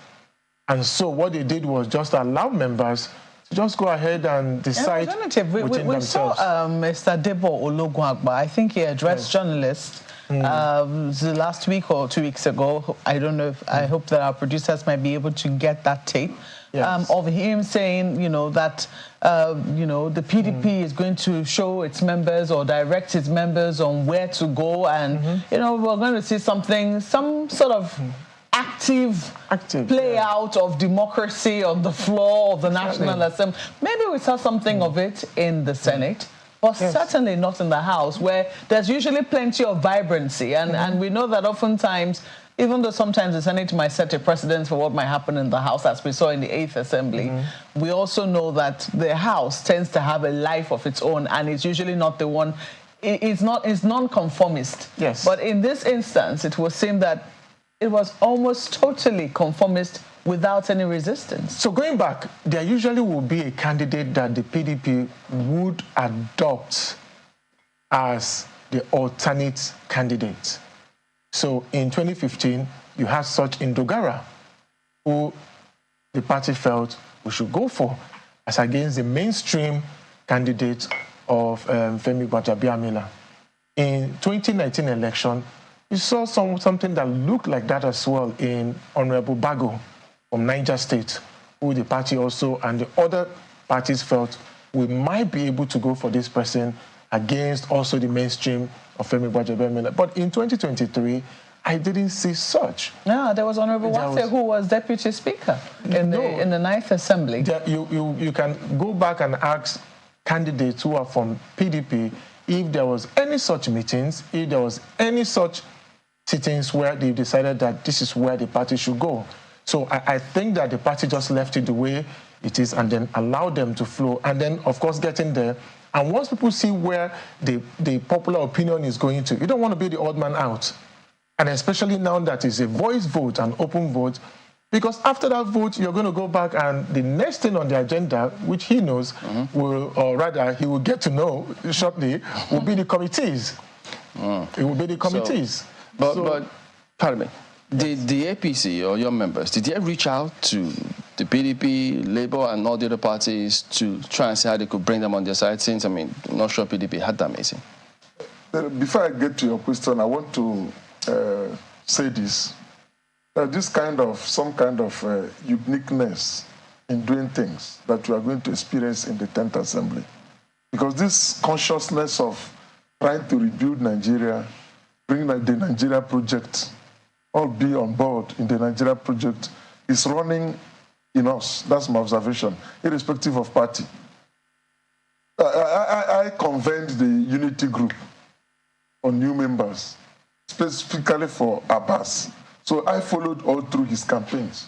And so what they did was just allow members to just go ahead and decide within themselves. We saw Mr. Debo Ologunagba. I think he addressed journalists the last week or 2 weeks ago. I don't know if, I hope that our producers might be able to get that tape. Of him saying, you know, that, you know, the PDP is going to show its members or direct its members on where to go. And, you know, we're going to see something, some sort of active play out of democracy on the floor of the National Assembly. Maybe we saw something of it in the Senate. But certainly not in the House, where there's usually plenty of vibrancy. And we know that oftentimes, even though sometimes the Senate might set a precedent for what might happen in the House, as we saw in the 8th Assembly, we also know that the House tends to have a life of its own, and it's usually not the one, it's non-conformist. But in this instance, it would seem that it was almost totally conformist without any resistance. So going back, there usually will be a candidate that the PDP would adopt as the alternate candidate. So in 2015, you had such Ndogara, who the party felt we should go for as against the mainstream candidate of Femi Gbajabiamila. In 2019 election, you saw something that looked like that as well in Honorable Bago from Niger State, who the party also and the other parties felt we might be able to go for this person against also the mainstream of Femi Gbajebemila. But in 2023, I didn't see such. No, there was Honorable Wafe, who was Deputy Speaker in the Ninth Assembly. You can go back and ask candidates who are from PDP if there was any such meetings, if there was any such sittings where they decided that this is where the party should go. So I think that the party just left it the way it is and then allowed them to flow. And then, of course, getting there. And once people see where the popular opinion is going to, you don't want to be the odd man out. And especially now that it's a voice vote, an open vote, because after that vote, you're going to go back and the next thing on the agenda, which he knows, will, or rather he will get to know shortly, will be the committees. It will be the committees. But pardon me, did the APC or your members, did they reach out to the PDP, Labour and all the other parties to try and see how they could bring them on their side since, I mean, I'm not sure PDP had that meeting? Before I get to your question, I want to say this. This kind of, some kind of uniqueness in doing things that we are going to experience in the 10th Assembly. Because this consciousness of trying to rebuild Nigeria, bring the Nigeria project, all be on board in the Nigeria project, is running in us. That's my observation, irrespective of party. I convened the unity group on new members, specifically for Abbas. So I followed all through his campaigns.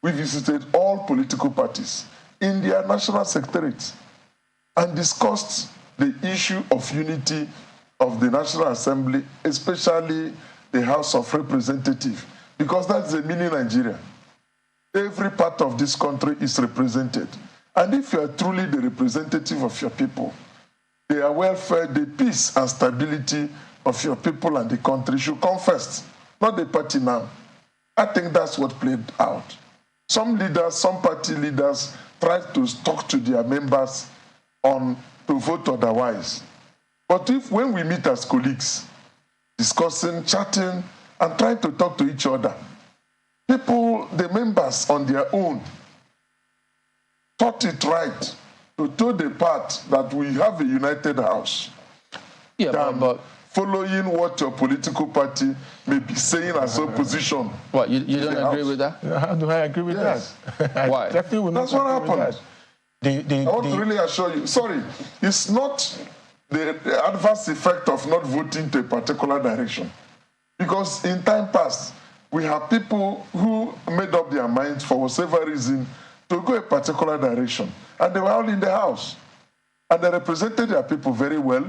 We visited all political parties in their national secretariats and discussed the issue of unity of the National Assembly, especially the House of Representatives, because that's a mini Nigeria. Every part of this country is represented. And if you are truly the representative of your people, their welfare, the peace and stability of your people and the country should come first, not the party now. I think that's what played out. Some leaders, some party leaders tried to talk to their members on to vote otherwise. But if when we meet as colleagues, discussing, chatting, and trying to talk to each other, people, the members on their own, thought it right to do the part that we have a united house. Yeah, but following what your political party may be saying as opposition. What, you don't agree with that? How do I agree with that? Why? Definitely will not That's what agree with happened. that. I want to really assure you, sorry, it's not the adverse effect of not voting to a particular direction. Because in time past, we have people who made up their minds for whatever reason to go a particular direction. And they were all in the house. And they represented their people very well.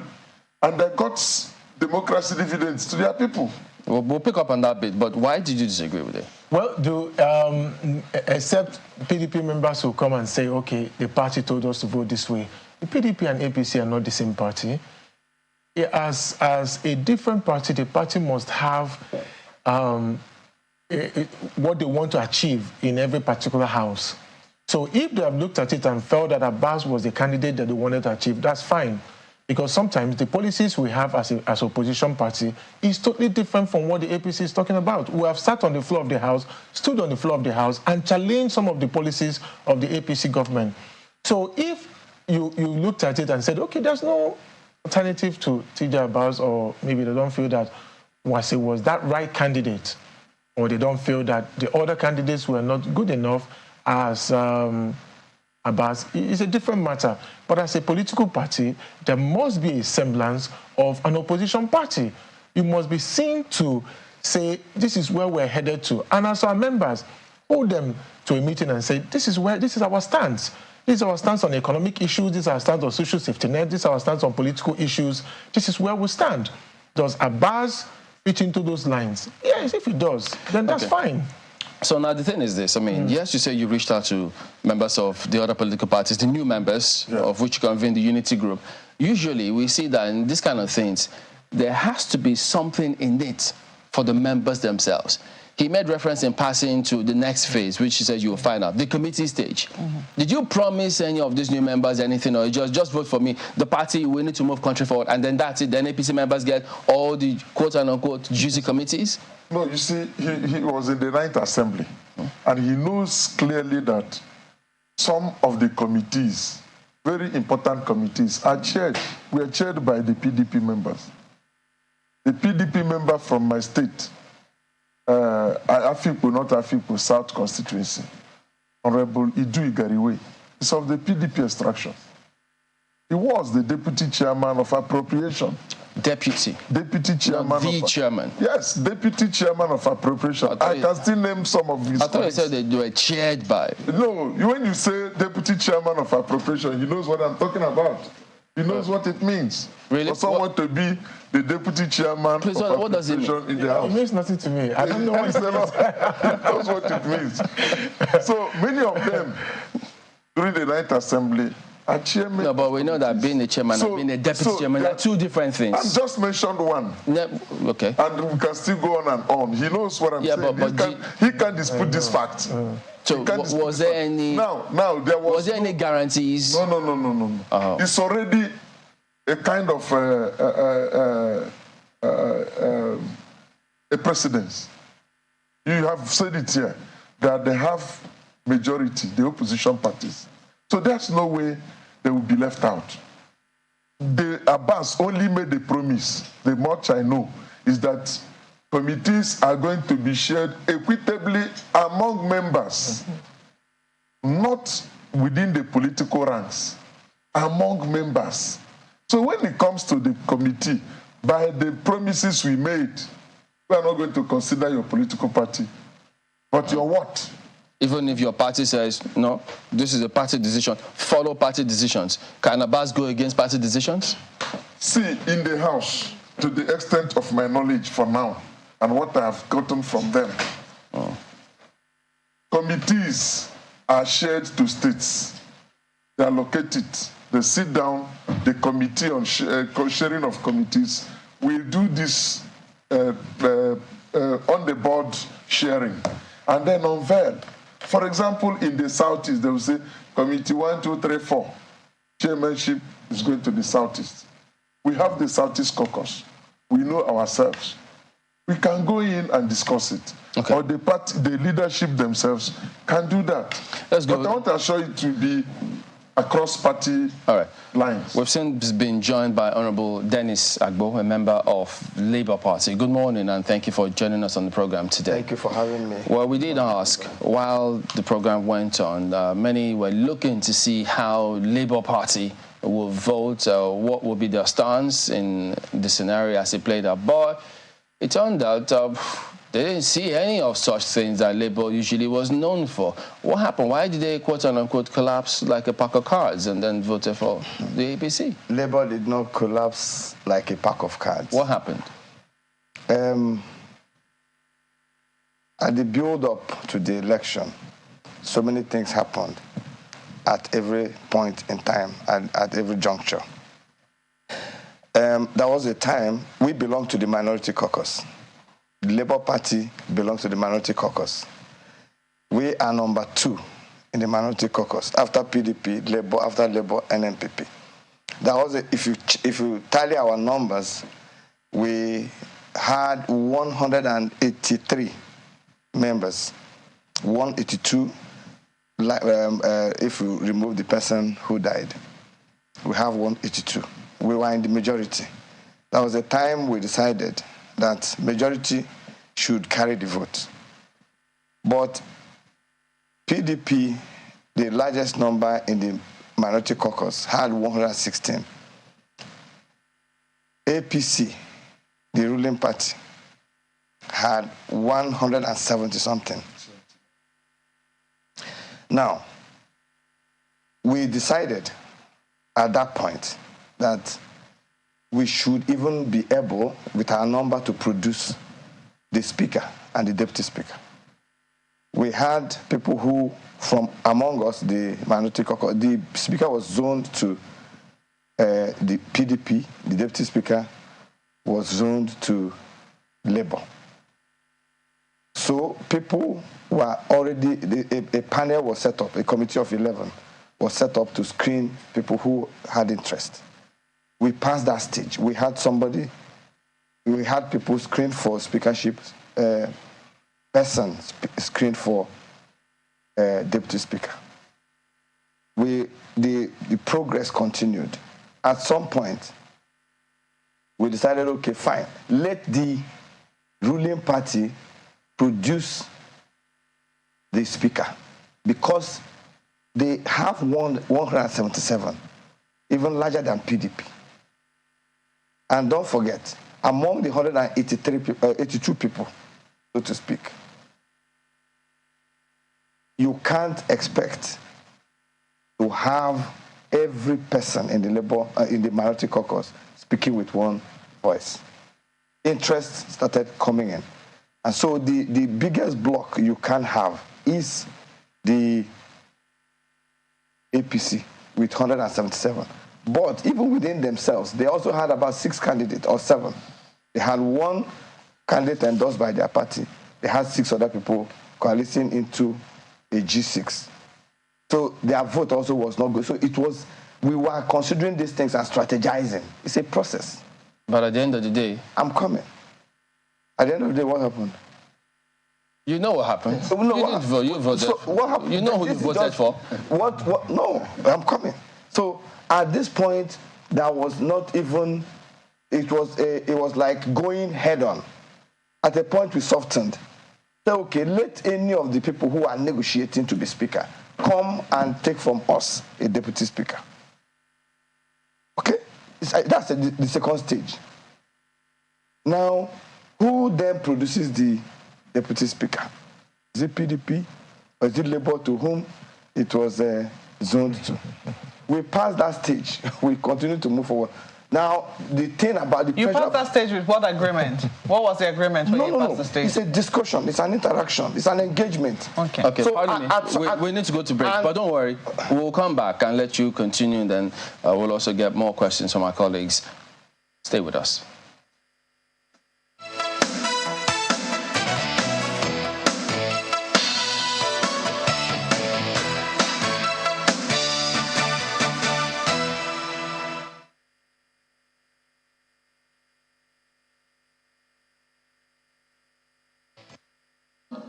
And they got democracy dividends to their people. We'll pick up on that bit, but why did you disagree with it? Well, except PDP members who come and say, okay, the party told us to vote this way. The PDP and APC are not the same party. As a different party, the party must have what they want to achieve in every particular house. So if they have looked at it and felt that Abbas was the candidate that they wanted to achieve, that's fine. Because sometimes the policies we have as opposition party is totally different from what the APC is talking about. We have sat on the floor of the House, stood on the floor of the House, and challenged some of the policies of the APC government. So if you looked at it and said, okay, there's no alternative to TJ Abbas, or maybe they don't feel that Wase was that right candidate, or they don't feel that the other candidates were not good enough as Abbas, it's a different matter. But as a political party, there must be a semblance of an opposition party. You must be seen to say, this is where we're headed to. And as our members, hold them to a meeting and say, this is our stance. This is our stance on economic issues. This is our stance on social safety net. This is our stance on political issues. This is where we stand. Does Abbas fit into those lines? Yes, if it does, then that's fine. So now the thing is this, I mean, yes, you say you reached out to members of the other political parties, the new members, of which you convene the unity group. Usually we see that in these kind of things, there has to be something in it for the members themselves. He made reference in passing to the next phase, which he said you will find out, the committee stage. Did you promise any of these new members anything, or just vote for me, the party, we need to move country forward, and then that's it, then APC members get all the quote-unquote juicy committees? No, you see, he was in the 9th Assembly, and he knows clearly that some of the committees very important committees are chaired. We are chaired by the PDP members. The PDP member from my state, Afikpo, not Afikpo, South constituency, Honorable Idu Igariwe, is of the PDP extraction. He was the deputy chairman of appropriation. Deputy chairman. Not the chairman. Yes, deputy chairman of appropriation. I can still name some of his. I thought you said they were chaired by. No, when you say deputy chairman of appropriation, he knows what I'm talking about. He knows what it means. Really? For someone to be the deputy chairman Please, of what does it mean? in the house. It means nothing to me. I don't know what it means. He knows what it means. So many of them, during the night assembly, are chairman. No, but we know that being a chairman and being a deputy chairman are two different things. I just mentioned one. Okay. And we can still go on and on. He knows what I'm saying. He can dispute this fact. So was there any? Now there was there any guarantees? No. Oh. It's already a kind of a precedence. You have said it here that they have majority, the opposition parties. So there's no way they will be left out. The Abbas only made a promise. The much I know is that committees are going to be shared equitably among members, not within the political ranks, among members. So when it comes to the committee, by the promises we made, we are not going to consider your political party, but your what? Even if your party says, no, this is a party decision, follow party decisions. Can Abbas go against party decisions? See, in the House, to the extent of my knowledge for now, and what I have gotten from them, committees are shared to states. They are located. They sit down, the committee on sharing of committees will do this on the board sharing, and then unveil. For example, in the Southeast, they will say, Committee 1, 2, 3, 4. Chairmanship is going to the Southeast. We have the Southeast caucus. We know ourselves. We can go in and discuss it. Okay. Or the leadership themselves can do that. Let's go. But I want to assure you to be across party lines. We've since been joined by Honorable Dennis Agbo, a member of Labour Party. Good morning, and thank you for joining us on the program today. Thank you for having me. Well, we did ask, while the program went on, many were looking to see how Labour Party will vote, what will be their stance in the scenario as it played out. But it turned out they didn't see any of such things that Labour usually was known for. What happened? Why did they, quote-unquote, collapse like a pack of cards and then voted for the APC? Labour did not collapse like a pack of cards. What happened? At the build-up to the election, so many things happened at every point in time and at every juncture. There was a time we belonged to the minority caucus. The Labour Party belongs to the minority caucus. We are number 2 in the minority caucus after PDP, Labour, after Labour, and NPP. That was if you tally our numbers, we had 183 members, 182. If you remove the person who died, we have 182. We were in the majority. That was the time we decided that majority should carry the vote. But PDP, the largest number in the minority caucus, had 116. APC, the ruling party, had 170-something. Now, we decided at that point that we should even be able, with our number, to produce the speaker and the deputy speaker. We had people who, from among us, the minority caucus, the speaker was zoned to the PDP, the deputy speaker was zoned to Labour. So people were already, a panel was set up, a committee of 11 was set up to screen people who had interest. We passed that stage. We had people screened for speakership, persons screened for deputy speaker. the progress continued. At some point, we decided, okay, fine, let the ruling party produce the speaker, because they have won 177, even larger than PDP. And don't forget, among the 82 people, so to speak, you can't expect to have every person in the in the minority caucus speaking with one voice. Interest started coming in. And so the biggest block you can have is the APC with 177. But even within themselves, they also had about 6 candidates or 7. They had 1 candidate endorsed by their party. They had 6 other people coalescing into a G6. So their vote also was not good. So it was, we were considering these things and strategizing. It's a process. But at the end of the day... I'm coming. At the end of the day, what happened? You know what happened. No, you didn't vote. You voted. So what happened? You know who you voted for. What? No, I'm coming. So at this point, there was not even... It was like going head on. At a point, we softened. So, okay, let any of the people who are negotiating to be speaker come and take from us a deputy speaker. Okay? That's the second stage. Now, who then produces the deputy speaker? Is it PDP or is it Labour, to whom it was zoned to? We passed that stage. We continue to move forward. Now, the thing about the... You passed that stage with what agreement? What was the agreement when you passed the stage? It's a discussion. It's an interaction. It's an engagement. Okay. Okay, so pardon me. We need to go to break, but don't worry. We'll come back and let you continue, and then we'll also get more questions from our colleagues. Stay with us.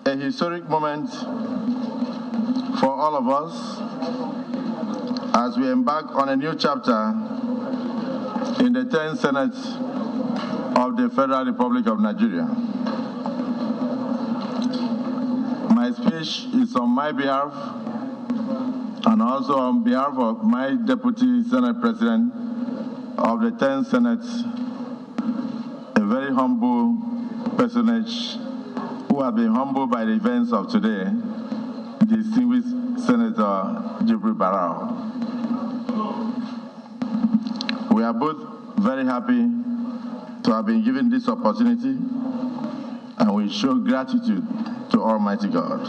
A historic moment for all of us as we embark on a new chapter in the 10th Senate of the Federal Republic of Nigeria. My speech is on my behalf and also on behalf of my Deputy Senate President of the 10th Senate, a very humble personage who have been humbled by the events of today, distinguished Senator Jibril Barao. We are both very happy to have been given this opportunity, and we show gratitude to Almighty God.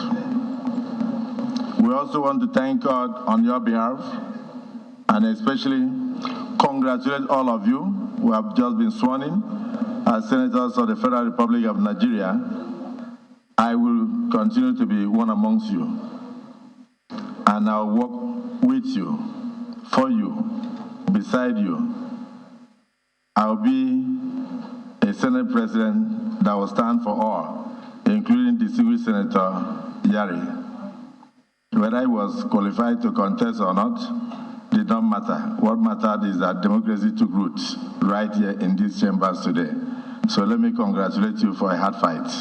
We also want to thank God on your behalf, and especially congratulate all of you who have just been sworn in as senators of the Federal Republic of Nigeria. I will continue to be one amongst you, and I'll work with you, for you, beside you. I'll be a Senate President that will stand for all, including distinguished Senator Yari. Whether he was qualified to contest or not did not matter. What mattered is that democracy took root right here in these chambers today. So let me congratulate you for a hard fight.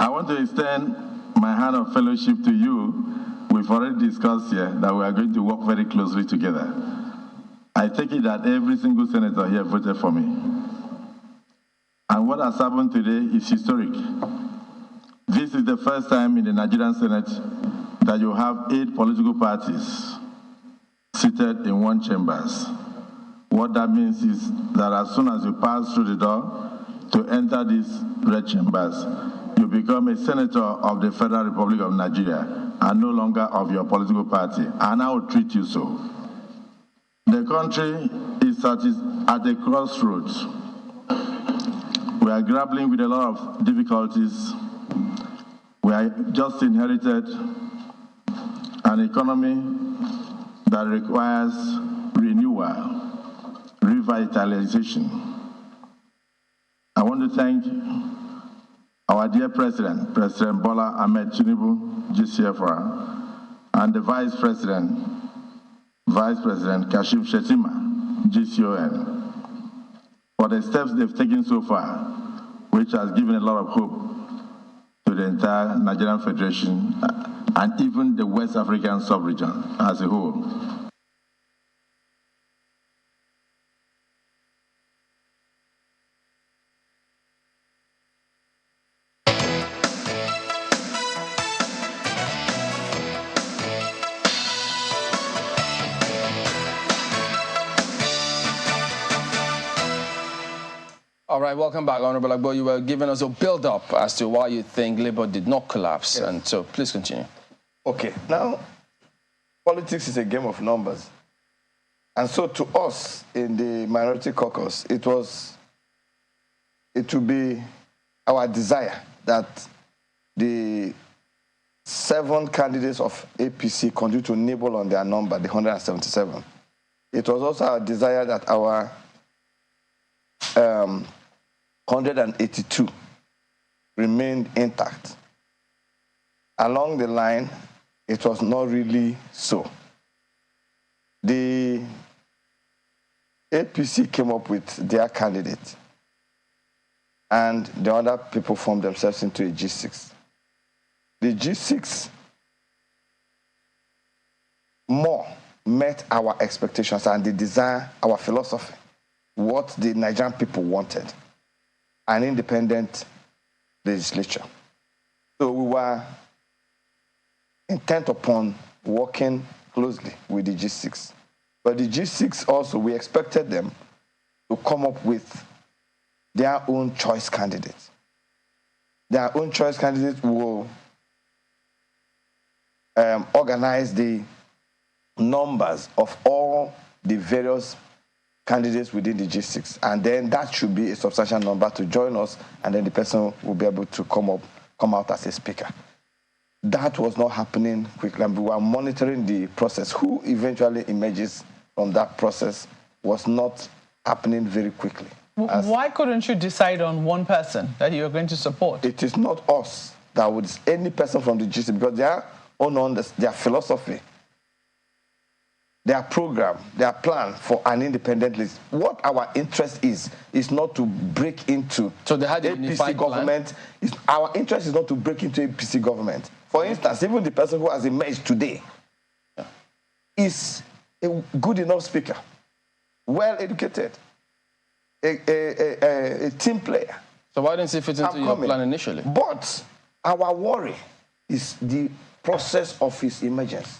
I want to extend my hand of fellowship to you. We've already discussed here that we are going to work very closely together. I take it that every single senator here voted for me. And what has happened today is historic. This is the first time in the Nigerian Senate that you have 8 political parties seated in one chambers. What that means is that as soon as you pass through the door to enter these red chambers, you become a senator of the Federal Republic of Nigeria and no longer of your political party, and I will treat you so. The country is at a crossroads. We are grappling with a lot of difficulties. We are just inherited an economy that requires renewal, revitalization. I want to thank our dear President, President Bola Ahmed Tinubu, GCFR, and the Vice President Kashim Shettima, GCON, for the steps they've taken so far, which has given a lot of hope to the entire Nigerian Federation and even the West African sub-region as a whole. All right, welcome back, Honorable Agbo. You were giving us a build-up as to why you think Labour did not collapse, yes. And so please continue. Okay, now, politics is a game of numbers. And so to us in the minority caucus, it would be our desire that the 7 candidates of APC continue to nibble on their number, the 177. It was also our desire that our 182 remained intact. Along the line, it was not really so. The APC came up with their candidate, and the other people formed themselves into a G6. The G6 more met our expectations and the desire, our philosophy, what the Nigerian people wanted, an independent legislature. So we were intent upon working closely with the G6. But the G6 also, we expected them to come up with their own choice candidates. Their own choice candidates will organize the numbers of all the various candidates within the G6, and then that should be a substantial number to join us, and then the person will be able to come out as a speaker. That was not happening quickly, and we were monitoring the process. Who eventually emerges from that process was not happening very quickly. Why couldn't you decide on one person that you're going to support? It is not us that would, any person from the G6, because their own, their philosophy, their program, their plan for an independent list. What our interest is not to break into APC government. Our interest is not to break into APC government. For instance, even the person who has emerged today is a good enough speaker, well-educated, a team player. So why didn't he fit into your plan initially? But our worry is the process of his emergence.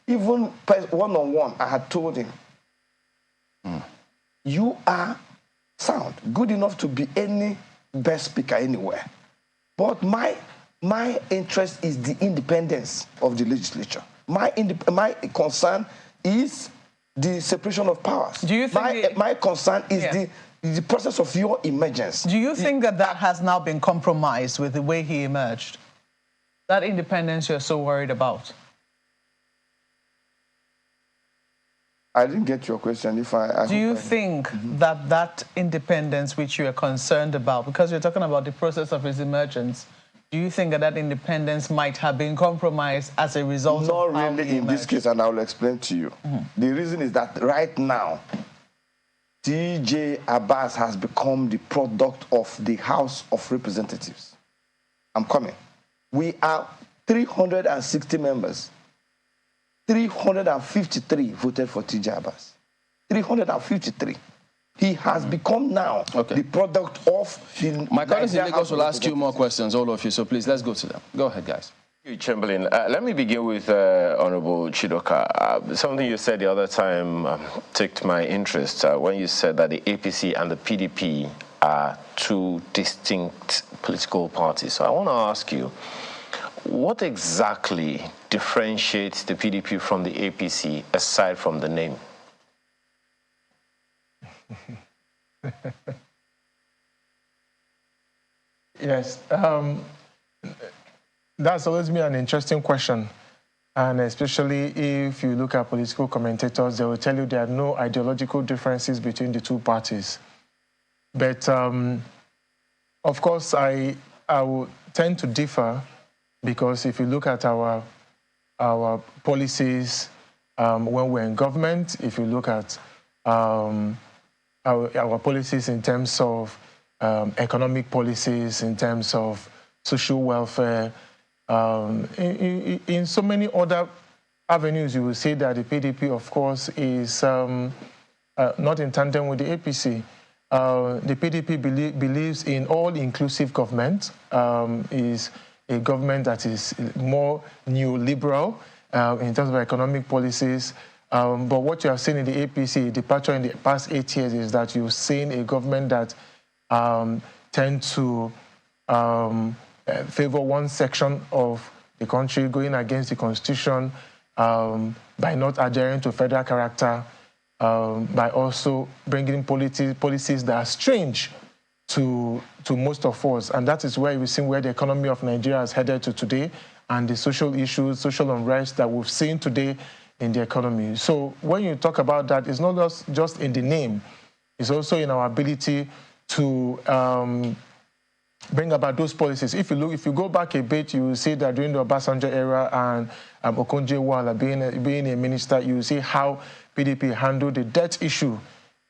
Even one-on-one, I had told him, you are sound, good enough to be any best speaker anywhere. But my interest is the independence of the legislature. My concern is the separation of powers. Do you think my concern is the process of your emergence. Do you think that has now been compromised with the way he emerged? That independence you're so worried about? I didn't get your question. Do you think that independence which you are concerned about, because you're talking about the process of his emergence, do you think that independence might have been compromised as a result of how he emerged? Not really in this case, and I will explain to you. The reason is that right now, TJ Abbas has become the product of the House of Representatives. I'm coming. We are 360 members. 353 voted for TJ Abbas. 353. He has become now the product of the... My colleagues in Lagos will ask you more questions, all of you, so please, let's go to them. Go ahead, guys. Thank you, Chamberlain. Let me begin with Honorable Chidoka. Something you said the other time ticked my interest when you said that the APC and the PDP are two distinct political parties. So I want to ask you, what exactly differentiates the PDP from the APC aside from the name? Yes, that's always been an interesting question. And especially if you look at political commentators, they will tell you there are no ideological differences between the two parties. But Of course, I would tend to differ, because if you look at our policies when we're in government, if you look at our policies in terms of economic policies, in terms of social welfare, in so many other avenues, you will see that the PDP, of course, is not in tandem with the APC. The PDP believes in all-inclusive government, is a government that is more neoliberal in terms of economic policies. But what you have seen in the APC departure in the past 8 years is that you've seen a government that tend to favor one section of the country, going against the constitution by not adhering to federal character, by also bringing policies that are strange to most of us. And that is where we've seen where the economy of Nigeria has headed to today, and the social issues, social unrest that we've seen today in the economy. So when you talk about that, it's not just in the name, it's also in our ability to bring about those policies. If you go back a bit, you will see that during the Obasanjo era and Okonjo-Iweala being a minister, you will see how PDP handled the debt issue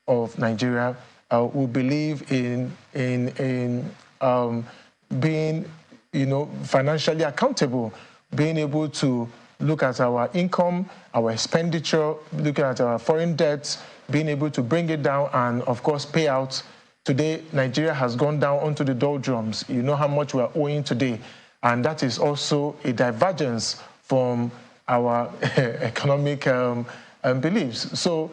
of Nigeria. We believe in being, financially accountable, being able to look at our income, our expenditure, looking at our foreign debts, being able to bring it down and, of course, pay out. Today, Nigeria has gone down onto the doldrums. You know how much we are owing today. And that is also a divergence from our economic beliefs. So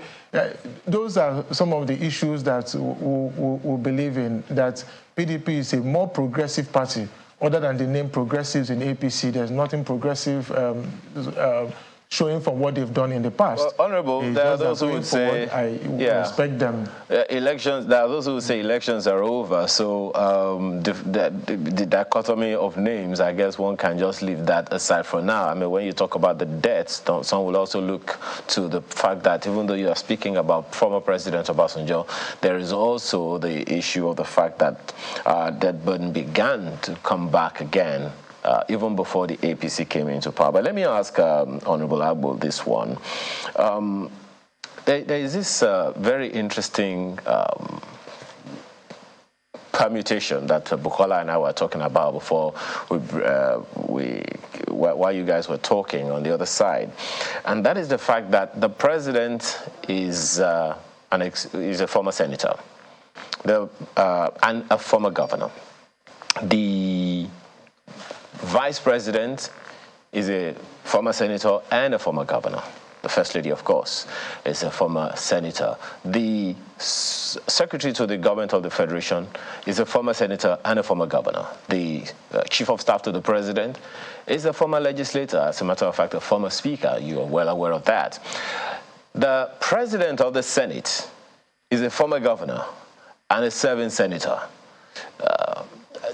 those are some of the issues that we believe in, that PDP is a more progressive party. Other than the name progressives in APC, there's nothing progressive showing from what they've done in the past. Well, Honorable, there are those who would say, I respect them. Elections. There are those who would say elections are over. So the dichotomy of names, I guess one can just leave that aside for now. I mean, when you talk about the debts, some will also look to the fact that even though you are speaking about former President Obasanjo, there is also the issue of the fact that debt burden began to come back again. Even before the APC came into power. But let me ask Honorable Agbo this one. There is this very interesting permutation that Bukola and I were talking about before while you guys were talking on the other side. And that is the fact that the president is a former senator and a former governor. The Vice President is a former senator and a former governor. The First Lady, of course, is a former senator. The Secretary to the Government of the Federation is a former senator and a former governor. The Chief of Staff to the President is a former legislator. As a matter of fact, a former speaker. You are well aware of that. The President of the Senate is a former governor and a serving senator.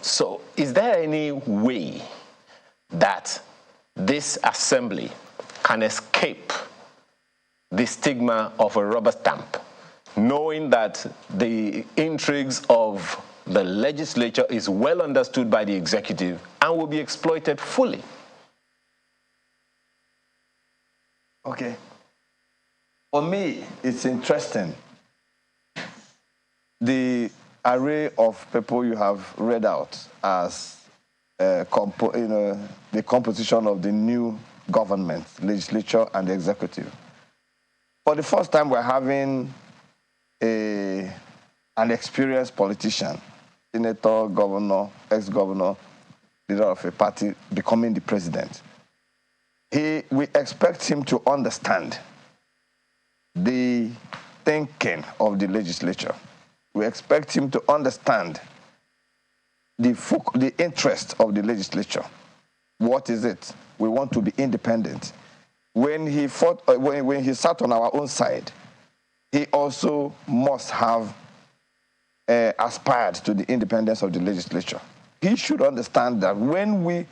So is there any way that this assembly can escape the stigma of a rubber stamp, knowing that the intrigues of the legislature is well understood by the executive and will be exploited fully? Okay. For me, it's interesting. The array of people you have read out as the composition of the new government, legislature, and the executive. For the first time, we're having an experienced politician, senator, governor, ex-governor, leader of a party, becoming the president. We expect him to understand the thinking of the legislature. We expect him to understand the interest of the legislature. What is it? We want to be independent. When he sat on our own side, he also must have aspired to the independence of the legislature. He should understand that when we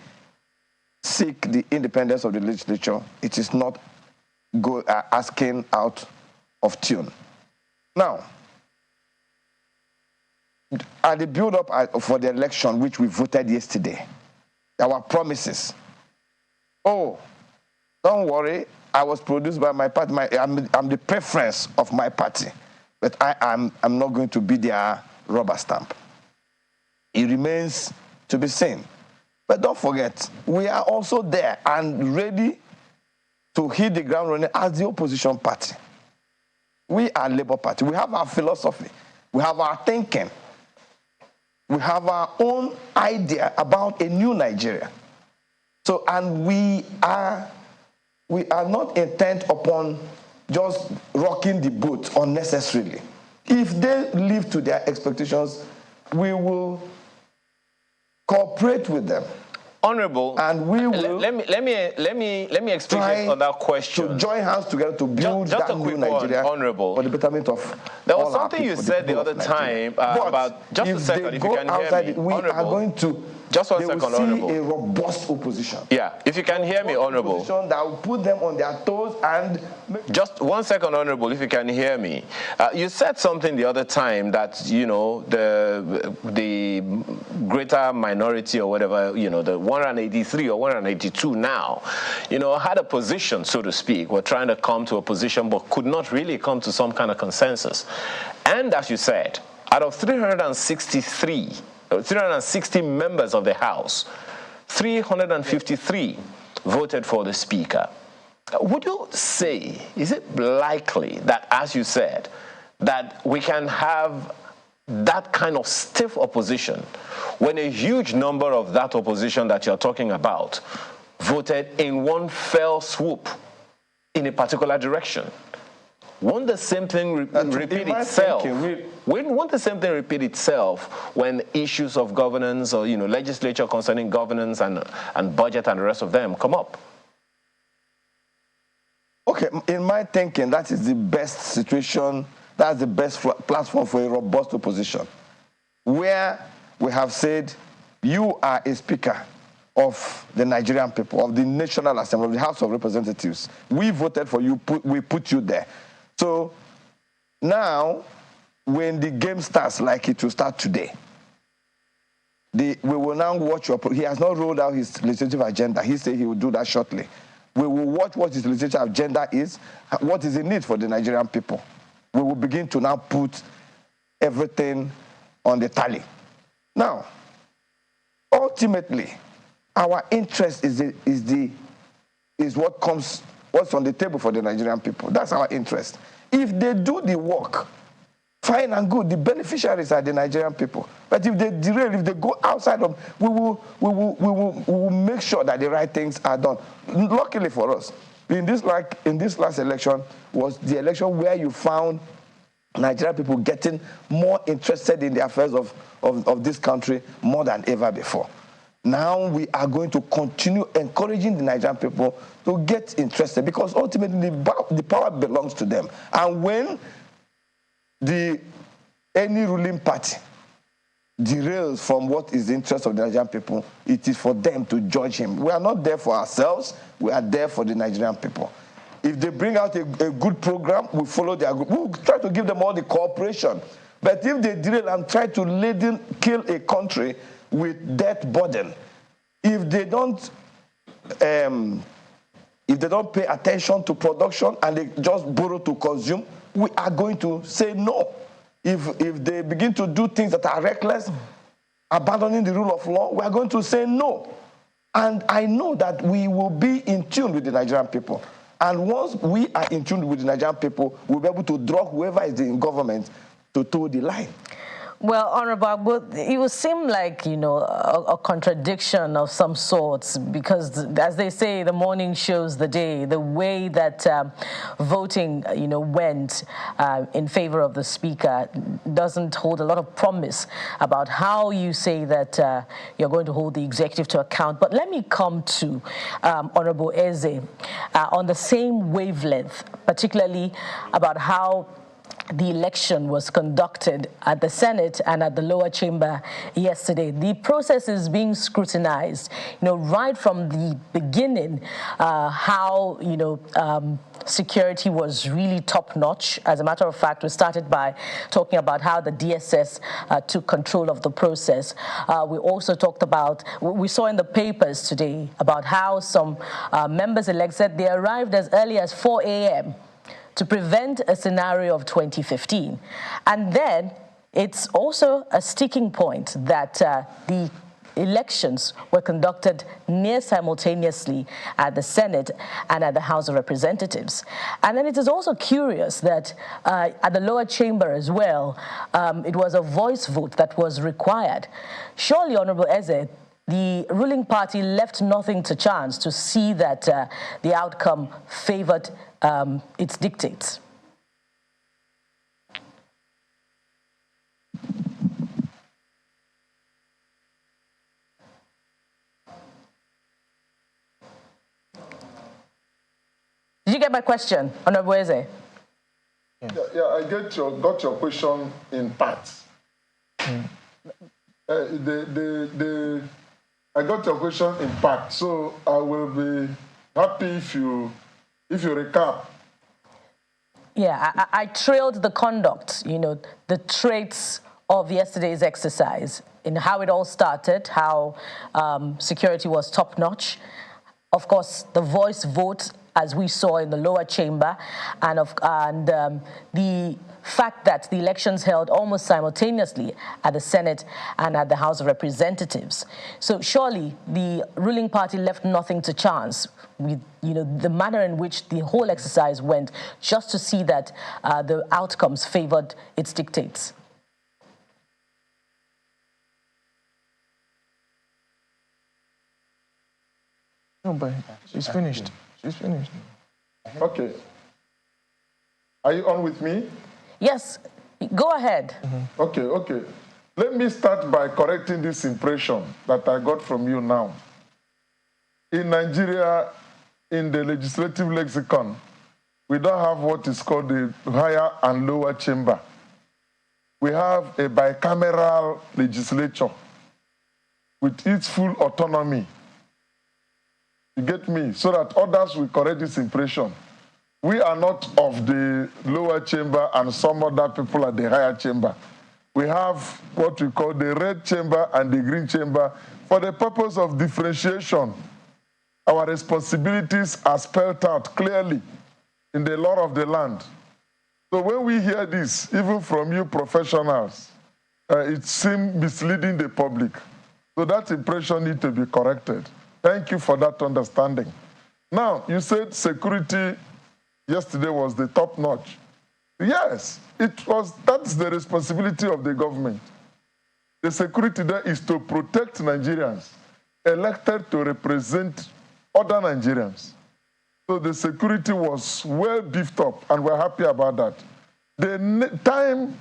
seek the independence of the legislature, it is not asking out of tune. Now, at the build-up for the election, which we voted yesterday, our promises. Oh, don't worry, I was produced by my party. I'm the preference of my party, but I'm not going to be their rubber stamp. It remains to be seen. But don't forget, we are also there and ready to hit the ground running as the opposition party. We are Labour Party. We have our philosophy. We have our thinking. We have our own idea about a new Nigeria. So, and we are not intent upon just rocking the boat unnecessarily. If they live to their expectations, we will cooperate with them. Honorable, and we will let me explain on that question. To join hands together to build just that a quick new Nigeria, Honorable, for the betterment of there was something you said the other time about just a second. If you can hear me, we are going to. Just 1 second, Honorable. A robust opposition. Yeah, if you can hear me, Honorable. Opposition that will put them on their toes and. Just 1 second, Honorable, if you can hear me. You said something the other time that, you know, the greater minority or whatever, you know, the 183 or 182 now, you know, had a position, so to speak. Were trying to come to a position but could not really come to some kind of consensus. And as you said, out of 360 members of the House, 353 voted for the Speaker. Would you say, is it likely that, as you said, that we can have that kind of stiff opposition when a huge number of that opposition that you're talking about voted in one fell swoop in a particular direction? Won't the same thing repeat itself? Won't the same thing repeat itself when issues of governance or, you know, legislature concerning governance and budget and the rest of them come up? Okay, in my thinking, that is the best situation, that's the best platform for a robust opposition, where we have said, you are a speaker of the Nigerian people, of the National Assembly, of the House of Representatives. We voted for you, we put you there. So now, when the game starts, like it will start today, we will now watch your. He has not rolled out his legislative agenda. He said he will do that shortly. We will watch what his legislative agenda is, what is in need for the Nigerian people. We will begin to now put everything on the tally. Now, ultimately, our interest is what's on the table for the Nigerian people. That's our interest. If they do the work, fine and good. The beneficiaries are the Nigerian people. But if they derail, if they go outside of, we will make sure that the right things are done. Luckily for us, in this last election was the election where you found Nigerian people getting more interested in the affairs of this country more than ever before. Now we are going to continue encouraging the Nigerian people to get interested, because ultimately the power belongs to them. And when any ruling party derails from what is the interest of the Nigerian people, it is for them to judge him. We are not there for ourselves, we are there for the Nigerian people. If they bring out a good program, we follow their group. We'll try to give them all the cooperation. But if they derail and try to kill a country with debt burden, if they don't pay attention to production and they just borrow to consume, we are going to say no. If they begin to do things that are reckless, abandoning the rule of law, we are going to say no. And I know that we will be in tune with the Nigerian people. And once we are in tune with the Nigerian people, we'll be able to draw whoever is in government to toe the line. Well, Honorable, it would seem like, you know, a contradiction of some sorts, because, as they say, the morning shows the day. The way that voting, you know, went in favor of the Speaker doesn't hold a lot of promise about how you say that you're going to hold the executive to account. But let me come to Honorable Eze on the same wavelength, particularly about how the election was conducted at the Senate and at the lower chamber yesterday. The process is being scrutinized, you know, right from the beginning, how, you know, security was really top-notch. As a matter of fact, we started by talking about how the DSS took control of the process. We also talked about, we saw in the papers today about how some members-elect said they arrived as early as 4 a.m. to prevent a scenario of 2015. And then it's also a sticking point that the elections were conducted near simultaneously at the Senate and at the House of Representatives. And then it is also curious that at the lower chamber as well, it was a voice vote that was required. Surely, Honorable Eze, the ruling party left nothing to chance to see that the outcome favored its dictates. Did you get my question, Honorable Eze? Yeah, I got your question in parts. I got your question in part, so I will be happy if you recap. Yeah, I trailed the conduct, the traits of yesterday's exercise, in how it all started, how security was top-notch. Of course, the voice vote, as we saw in the lower chamber, and the fact that the elections held almost simultaneously at the Senate and at the House of Representatives. So surely the ruling party left nothing to chance with the manner in which the whole exercise went, just to see that the outcomes favored its dictates. No, but she's finished. She's finished. Okay. Are you on with me? Yes, go ahead. Okay. Let me start by correcting this impression that I got from you now. In Nigeria, in the legislative lexicon, we don't have what is called the higher and lower chamber. We have a bicameral legislature with its full autonomy. You get me? So that others will correct this impression. We are not of the lower chamber and some other people at the higher chamber. We have what we call the red chamber and the green chamber for the purpose of differentiation. Our responsibilities are spelled out clearly in the law of the land. So when we hear this, even from you professionals, it seems misleading the public. So that impression needs to be corrected. Thank you for that understanding. Now, you said security yesterday was the top notch. Yes, that's the responsibility of the government. The security there is to protect Nigerians elected to represent other Nigerians. So the security was well beefed up, and we're happy about that. The time,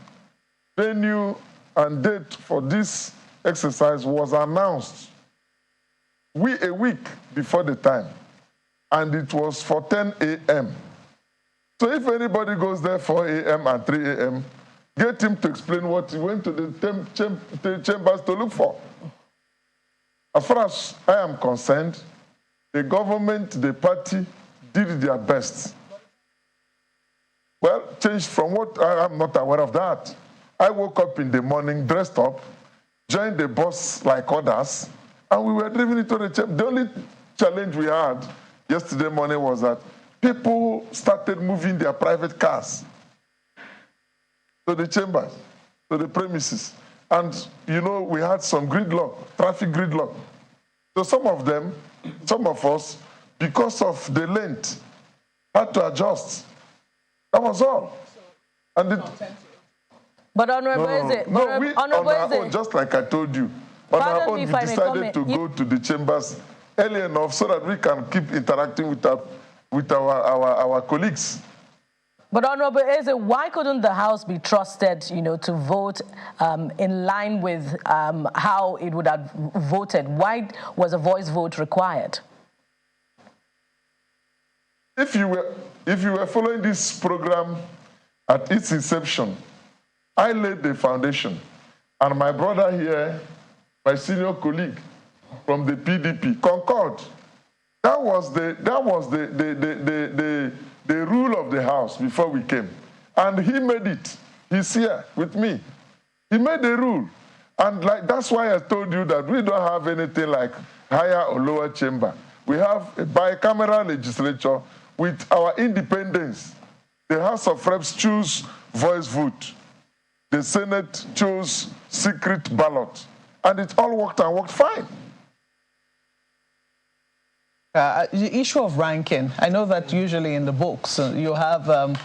venue, and date for this exercise was announced a week before the time, and it was for 10 a.m. So if anybody goes there 4 a.m. and 3 a.m., get him to explain what he went to the chambers to look for. As far as I am concerned, the government, the party, did their best. Well, changed from what I'm not aware of that. I woke up in the morning, dressed up, joined the bus like others, and we were driven into the chamber. The only challenge we had yesterday morning was that people started moving their private cars to the chambers, to the premises. And, we had some gridlock, traffic gridlock. So some of us, because of the length, had to adjust. That was all. And but Honorable Eze, we on our own, just like I told you, on our own, we decided to go to the chambers early enough so that we can keep interacting with our colleagues. But Honorable Eze, why couldn't the House be trusted, to vote in line with how it would have voted? Why was a voice vote required? If you were following this program at its inception, I laid the foundation, and my brother here, my senior colleague from the PDP, concurred. That was the rule of the house before we came. And he made it. He's here with me. He made the rule. And that's why I told you that we don't have anything like higher or lower chamber. We have a bicameral legislature with our independence. The House of Reps choose voice vote. The Senate chose secret ballot. And it all worked and worked fine. The issue of ranking, I know that usually in the books you have a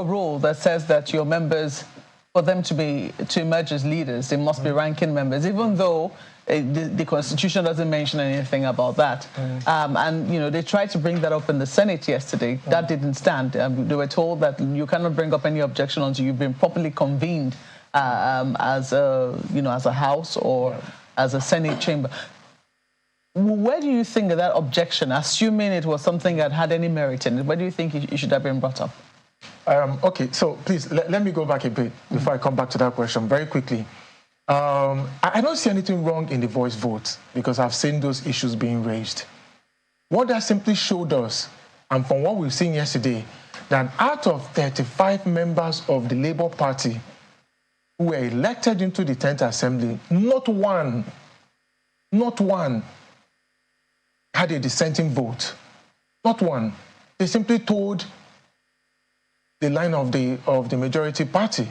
rule that says that your members, for them to emerge as leaders, they must be ranking members, even though the Constitution doesn't mention anything about that. And, you know, they tried to bring that up in the Senate yesterday. That didn't stand. They were told that you cannot bring up any objection until you've been properly convened as a House or as a Senate chamber. Where do you think that objection, assuming it was something that had any merit in it, where do you think it should have been brought up? Okay, so please, let me go back a bit before I come back to that question very quickly. I don't see anything wrong in the voice vote because I've seen those issues being raised. What that simply showed us, and from what we've seen yesterday, that out of 35 members of the Labour Party who were elected into the 10th Assembly, not one had a dissenting vote. Not one. They simply told the line of the majority party,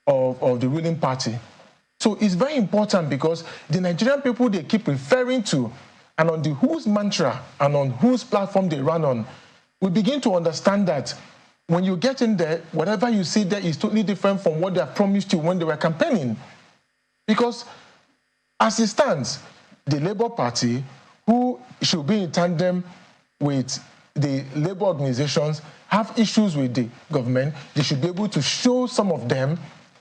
of the ruling party. So it's very important because the Nigerian people they keep referring to and on whose mantra and on whose platform they run on, we begin to understand that when you get in there, whatever you see there is totally different from what they have promised you when they were campaigning. Because as it stands, the Labour Party, who should be in tandem with the labor organizations, have issues with the government, they should be able to show some of them.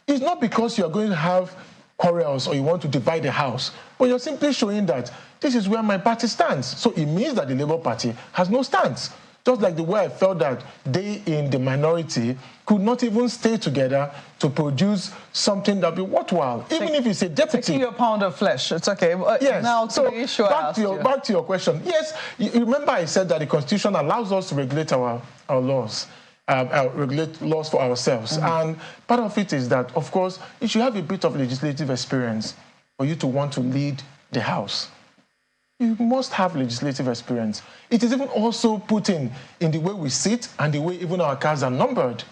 It's not because you're going to have quarrels or you want to divide the house, but you're simply showing that this is where my party stands. So it means that the Labour Party has no stance. Just like the way I felt that they in the minority could not even stay together to produce something that would be worthwhile, even if it's a deputy. Taking your pound of flesh, it's okay. Yes. Now to the issue back to your question. Yes, you remember I said that the Constitution allows us to regulate our laws. Regulate laws for ourselves. And part of it is that, of course, you should have a bit of legislative experience for you to want to lead the House. You must have legislative experience. It is even also put in the way we sit and the way even our cards are numbered.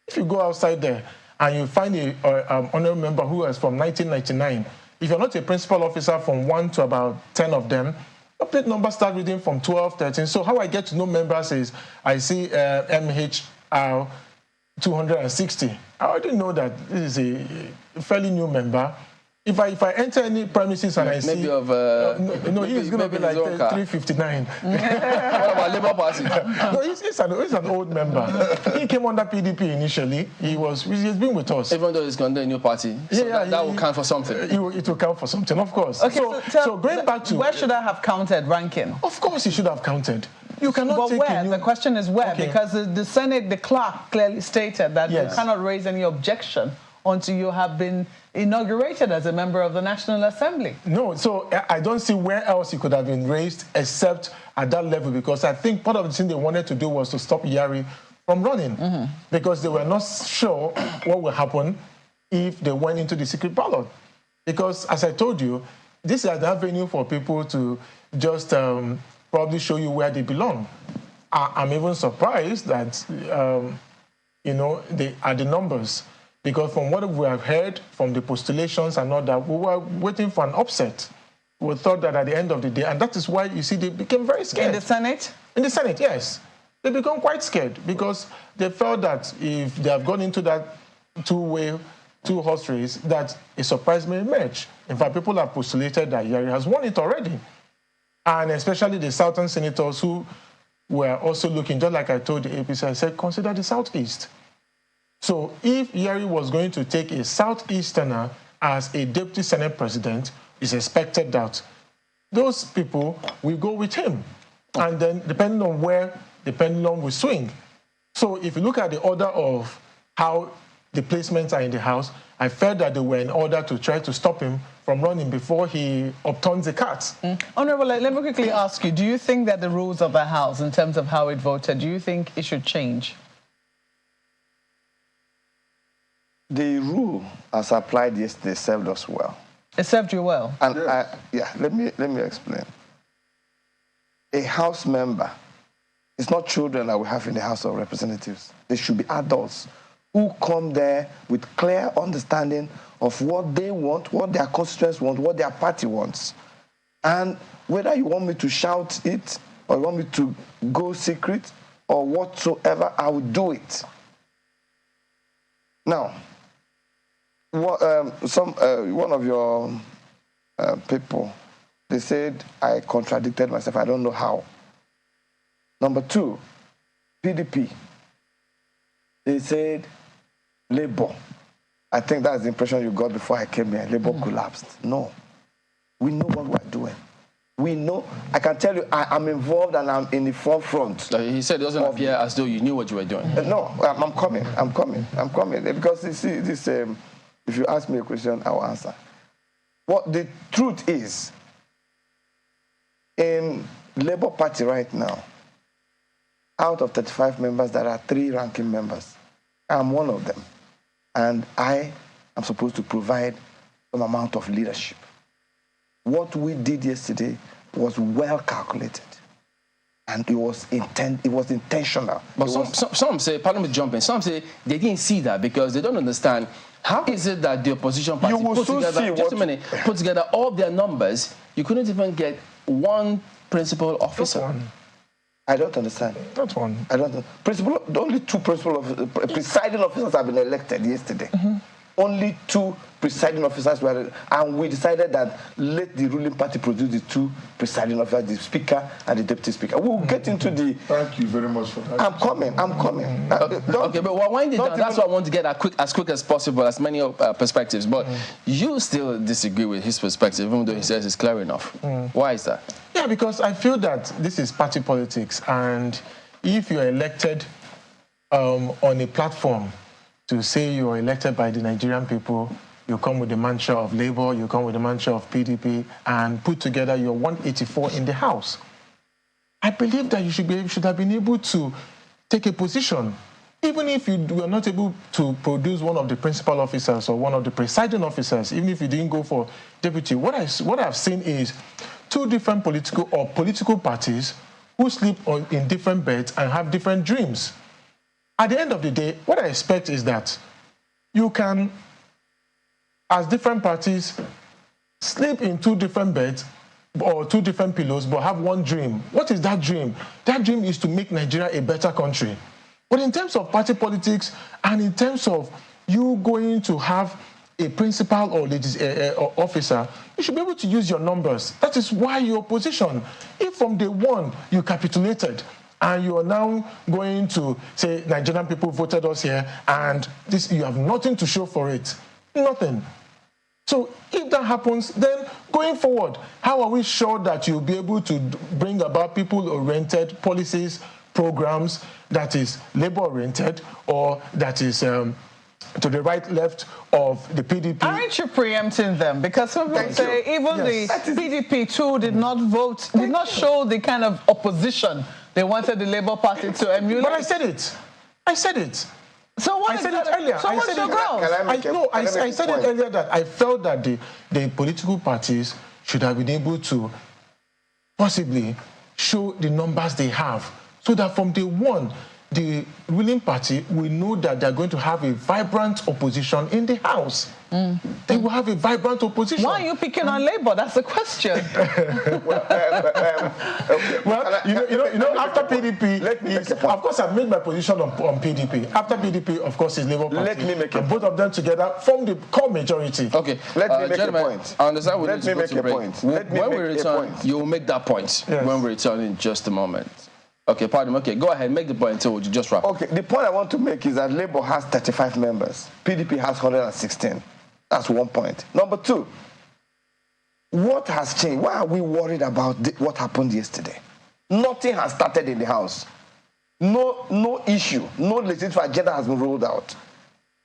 If you go outside there and you find an honorable member who is from 1999, if you're not a principal officer from 1 to about 10 of them, your plate number start reading from 12, 13. So how I get to know members is I see MHR 260. I already know that this is a fairly new member. If I enter any premises and I see... Maybe of... no, he's going to be like 359. What about Labour Party? No, he's an old member. He came under PDP initially. He's been with us. Even though he's under a new party. So that will count for something. It will count for something, of course. Okay, so going back to... Where should I have counted ranking? Of course he should have counted. You cannot but take where? The question is where, okay. Because the Senate, the clerk clearly stated that you cannot raise any objection until you have been inaugurated as a member of the National Assembly. No, so I don't see where else it could have been raised except at that level, because I think part of the thing they wanted to do was to stop Yari from running, because they were not sure what will happen if they went into the secret ballot. Because, as I told you, this is an avenue for people to just probably show you where they belong. I'm even surprised that, they are the numbers. Because from what we have heard from the postulations and all that, we were waiting for an upset. We thought that at the end of the day, and that is why, you see, they became very scared. In the Senate? In the Senate, yes. They become quite scared because they felt that if they have gone into that two-horse race, that a surprise may emerge. In fact, people have postulated that Yari has won it already. And especially the Southern senators who were also looking, just like I told the APC, I said, consider the Southeast. So if Yari was going to take a Southeasterner as a deputy Senate president, it's expected that those people will go with him. And then depending on where the pendulum will swing. So if you look at the order of how the placements are in the House, I felt that they were in order to try to stop him from running before he upturns the cards. Honourable, let me quickly ask you, do you think that the rules of the House, in terms of how it voted, do you think it should change? The rule as applied yesterday served us well. It served you well? And let me explain. A House member, it's not children that we have in the House of Representatives. They should be adults who come there with clear understanding of what they want, what their constituents want, what their party wants. And whether you want me to shout it or you want me to go secret or whatsoever, I will do it. Now, one of your people, they said I contradicted myself. I don't know how. Number two, PDP. They said Labour. I think that's the impression you got before I came here. Labour collapsed. No. We know what we're doing. We know. I can tell you, I'm involved and I'm in the forefront. He said it doesn't appear as though you knew what you were doing. No, I'm coming. Because you see, this, if you ask me a question, I will answer. What the truth is, in Labour Party right now, out of 35 members, there are 3 ranking members. I'm one of them. And I am supposed to provide some amount of leadership. What we did yesterday was well calculated. And it was intentional. But some say, pardon me jumping, some say they didn't see that because they don't understand how is it that the opposition party put together all their numbers, you couldn't even get one principal officer. I don't understand. Not one. I don't know. Only 2 presiding officers have been elected yesterday. Only 2 presiding officers were, and we decided that let the ruling party produce the 2 presiding officers, the speaker and the deputy speaker. We'll get into the. Thank you very much for that. I'm coming. Okay, but we're winding down. That's what I want to get as quick as possible, as many perspectives. But you still disagree with his perspective, even though he says it's clear enough. Why is that? Yeah, because I feel that this is party politics, and if you're elected on a platform to say you're elected by the Nigerian people, you come with the mantra of Labour, you come with the mantra of PDP, and put together your 184 in the House. I believe that you should have been able to take a position, even if you were not able to produce one of the principal officers or one of the presiding officers, even if you didn't go for deputy. What I've seen is 2 different political parties who sleep in different beds and have different dreams. At the end of the day, what I expect is that you can, as different parties, sleep in 2 different beds or 2 different pillows, but have one dream. What is that dream? That dream is to make Nigeria a better country. But in terms of party politics and in terms of you going to have a principal or officer, you should be able to use your numbers. That is why your position. If from day one you capitulated, and you are now going to say Nigerian people voted us here, and this you have nothing to show for it. Nothing. So if that happens, then going forward, how are we sure that you'll be able to bring about people-oriented policies, programs that is labor-oriented or that is to the right, left of the PDP? Aren't you preempting them? Because some people say even the PDP too did not vote, did not show the kind of opposition they wanted the Labour Party to emulate. But I said it. So what I said it earlier. So what's your goal? I said it earlier that I felt that the political parties should have been able to possibly show the numbers they have, so that from day one, the ruling party will know that they're going to have a vibrant opposition in the House. They will have a vibrant opposition. Why are you picking on Labour? That's the question. After PDP, of course, I've made my position on PDP. After PDP, of course, is Labour Party. Let me make and both of them together form the core majority. Okay, let me make a point. I understand. Let me make a point. When we return, you will make that point when we return in just a moment. Okay, pardon. Okay, go ahead. Make the point until you just wrap. Okay, the point I want to make is that Labour has 35 members. PDP has 116. That's one point. Number 2, what has changed? Why are we worried about what happened yesterday? Nothing has started in the House. No issue. No legislative agenda has been rolled out.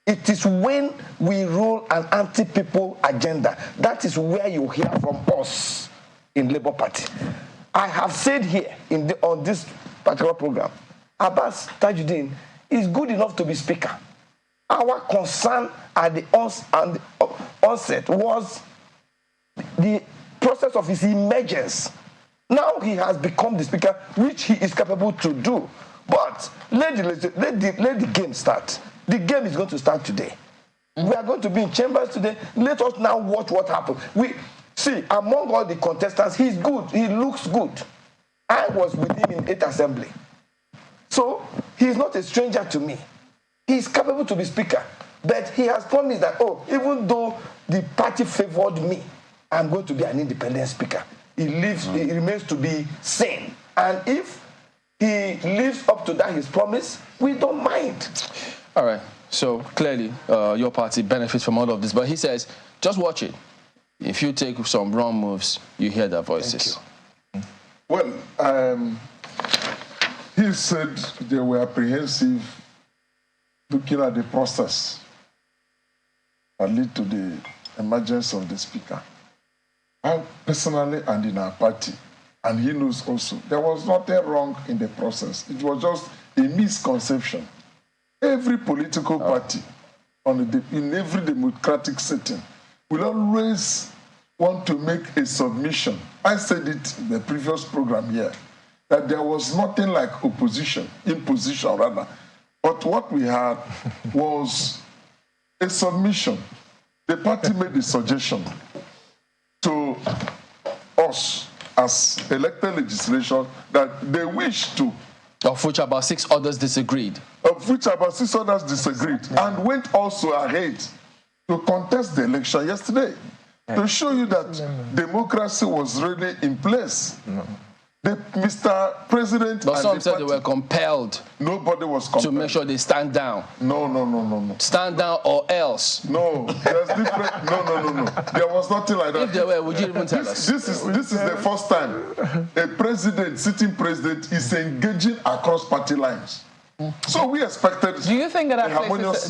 It is when we rule an anti-people agenda. That is where you hear from us in Labour Party. I have said here on this particular program, Abbas Tajuddin is good enough to be speaker. Our concern at the onset was the process of his emergence. Now he has become the speaker, which he is capable to do. But let the game start. The game is going to start today. We are going to be in chambers today. Let us now watch what happens. We see, among all the contestants, he's good. He looks good. I was with him in 8th Assembly. So he's not a stranger to me. He's capable to be speaker. But he has promised that, even though the party favored me, I'm going to be an independent speaker. He remains to be sane. And if he lives up to that, his promise, we don't mind. All right. So clearly, your party benefits from all of this. But he says, just watch it. If you take some wrong moves, you hear their voices. Well, he said they were apprehensive looking at the process that lead to the emergence of the speaker. I personally and in our party, and he knows also, there was nothing wrong in the process. It was just a misconception. Every political party in every democratic setting will always want to make a submission. I said it in the previous program here, that there was nothing like imposition rather. But what we had was a submission. The party made a suggestion to us as elected legislation that they wish to. Of which about 6 others disagreed. And went also ahead to contest the election yesterday. To show you that democracy was really in place. Mr. President. But some said they were compelled. Nobody was compelled. To make sure they stand down. No. Stand down or else. No, there's different. No. There was nothing like that. If there were, would you even tell us? This is the first time a sitting president, is engaging across party lines. So we expected. Do you think that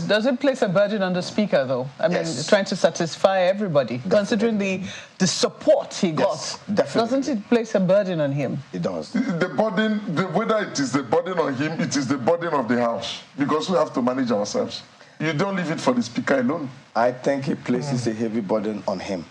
does it place a burden on the speaker, though? I mean, trying to satisfy everybody, considering the support he got. Yes, definitely. Doesn't it place a burden on him? It does. The burden, whether it is the burden on him, it is the burden of the House, because we have to manage ourselves. You don't leave it for the speaker alone. I think he places a heavy burden on him.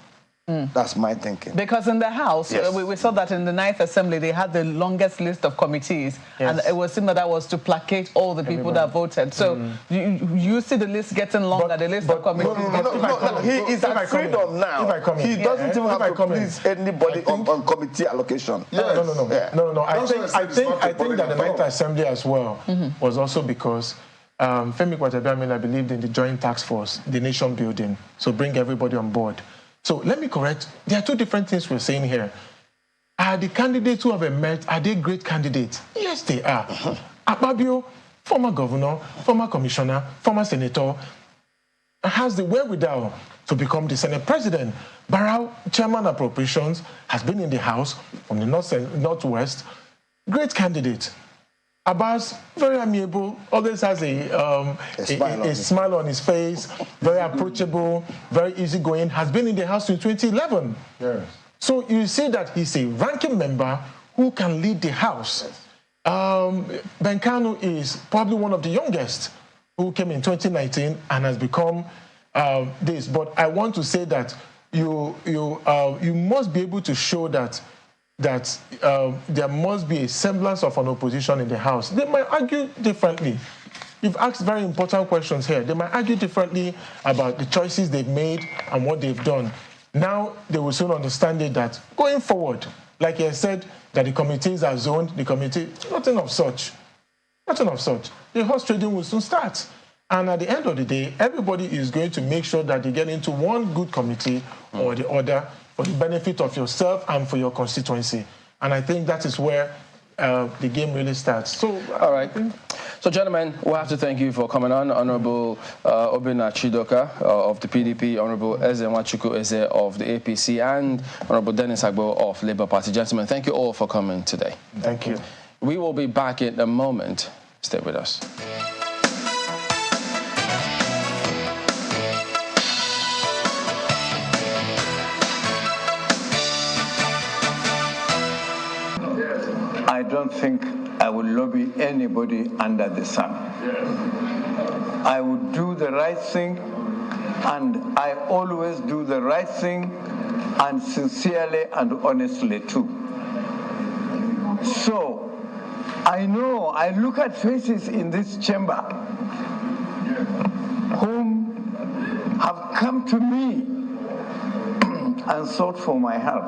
That's my thinking. Because in the House, we saw that in the 9th Assembly, they had the longest list of committees, and it was similar that was to placate all the people that voted. So you see the list getting longer, the list of committees. No. He is at freedom now. He doesn't even have to please anybody on committee allocation. No. I think that the 9th Assembly as well was also because Femi Kwatabiamila believed in the joint task force, the nation building, so bring everybody on board. So let me correct. There are 2 different things we're saying here. Are the candidates who have emerged, are they great candidates? Yes, they are. Akpabio, former governor, former commissioner, former senator, has the wherewithal to become the Senate president. Barrow, chairman appropriations, has been in the House from the Northwest. Great candidate. Abbas, very amiable, always has a smile on his face, very approachable, very easygoing, has been in the House since 2011. Yes. So you see that he's a ranking member who can lead the House. Benkanu is probably one of the youngest who came in 2019 and has become this. But I want to say that you must be able to show that there must be a semblance of an opposition in the House. They might argue differently. You've asked very important questions here. They might argue differently about the choices they've made and what they've done. Now they will soon understand it that going forward, like I said, that the committees are zoned, nothing of such. The horse trading will soon start. And at the end of the day, everybody is going to make sure that they get into one good committee or the other for the benefit of yourself and for your constituency. And I think that is where the game really starts. So, all right. So, gentlemen, we'll have to thank you for coming on. Honorable Obinna Chidoka of the PDP, Honorable Eze Nwachukwu Eze of the APC, and Honorable Dennis Agbo of Labour Party. Gentlemen, thank you all for coming today. Thank you. We will be back in a moment. Stay with us. I don't think I will lobby anybody under the sun. I would do the right thing, and I always do the right thing, and sincerely and honestly too. So, I know, I look at faces in this chamber whom have come to me and sought for my help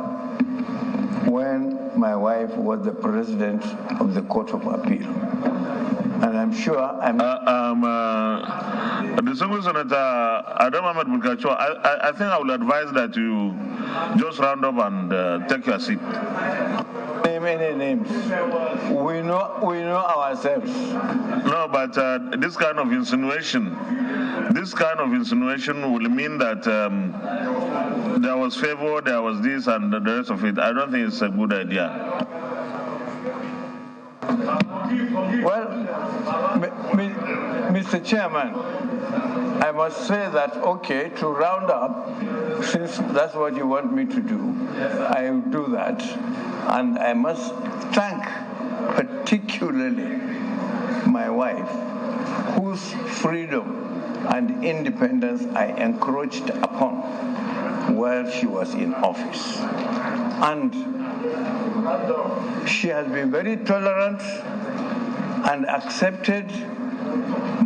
when my wife was the president of the Court of Appeal. And I'm sure I'm... Distinguished Senator Adam Ahmed Bulkachuwa, I think I would advise that you just round up and take your seat. Name any names. We know ourselves. No, but this kind of insinuation will mean that there was favor, there was this, and the rest of it. I don't think it's a good idea. Well, Mr. Chairman, I must say that, okay, to round up, since that's what you want me to do, I will do that. And I must thank particularly my wife, whose freedom and independence I encroached upon while she was in office. And she has been very tolerant and accepted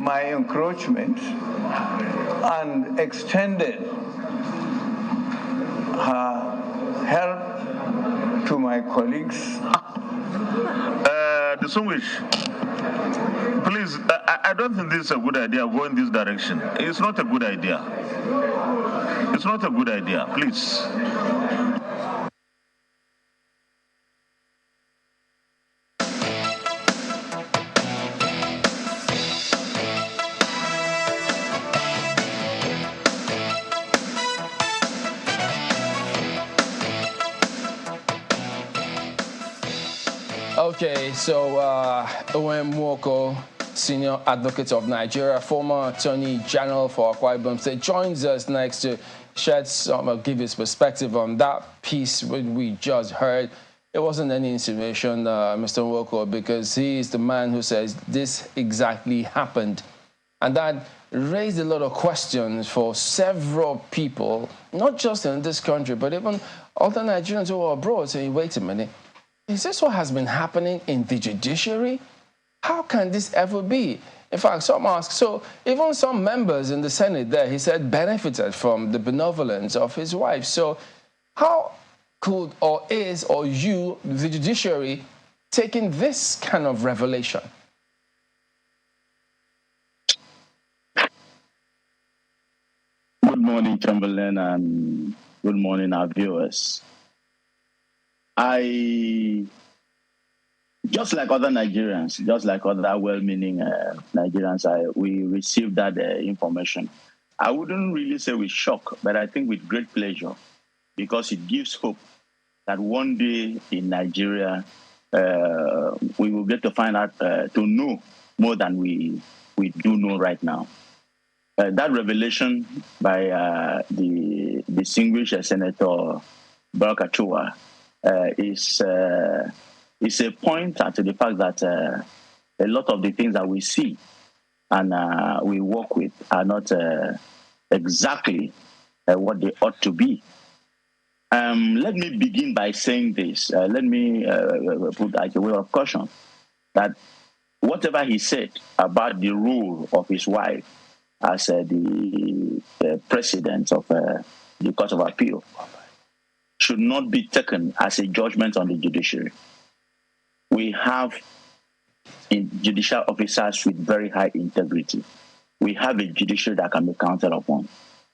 my encroachment and extended her help to my colleagues. Distinguished, please, I don't think this is a good idea, go in this direction. It's not a good idea. It's not a good idea, please. Okay, so Owen Mwoko, Senior Advocate of Nigeria, former Attorney General for Akwa Ibom State, joins us next to shed some, give his perspective on that piece we just heard. It wasn't any insinuation, Mr. Mwoko, because he is the man who says this exactly happened. And that raised a lot of questions for several people, not just in this country, but even other Nigerians who are abroad, saying, wait a minute, is this what has been happening in the judiciary? How can this ever be? In fact, some ask, so even some members in the Senate there, he said, benefited from the benevolence of his wife. So how could or is or you, the judiciary, taking this kind of revelation? Good morning, Chamberlain, and good morning, our viewers. Just like other Nigerians, just like other well-meaning Nigerians, we received that information. I wouldn't really say with shock, but I think with great pleasure, because it gives hope that one day in Nigeria, we will get to find out, to know more than we do know right now. That revelation by the distinguished Senator Bulkachuwa is a pointer to the fact that a lot of the things that we see and we work with are not exactly what they ought to be. Let me begin by saying this. Let me put as a way of caution that whatever he said about the role of his wife as the president of the Court of Appeal should not be taken as a judgment on the judiciary. We have judicial officers with very high integrity. We have a judiciary that can be counted upon.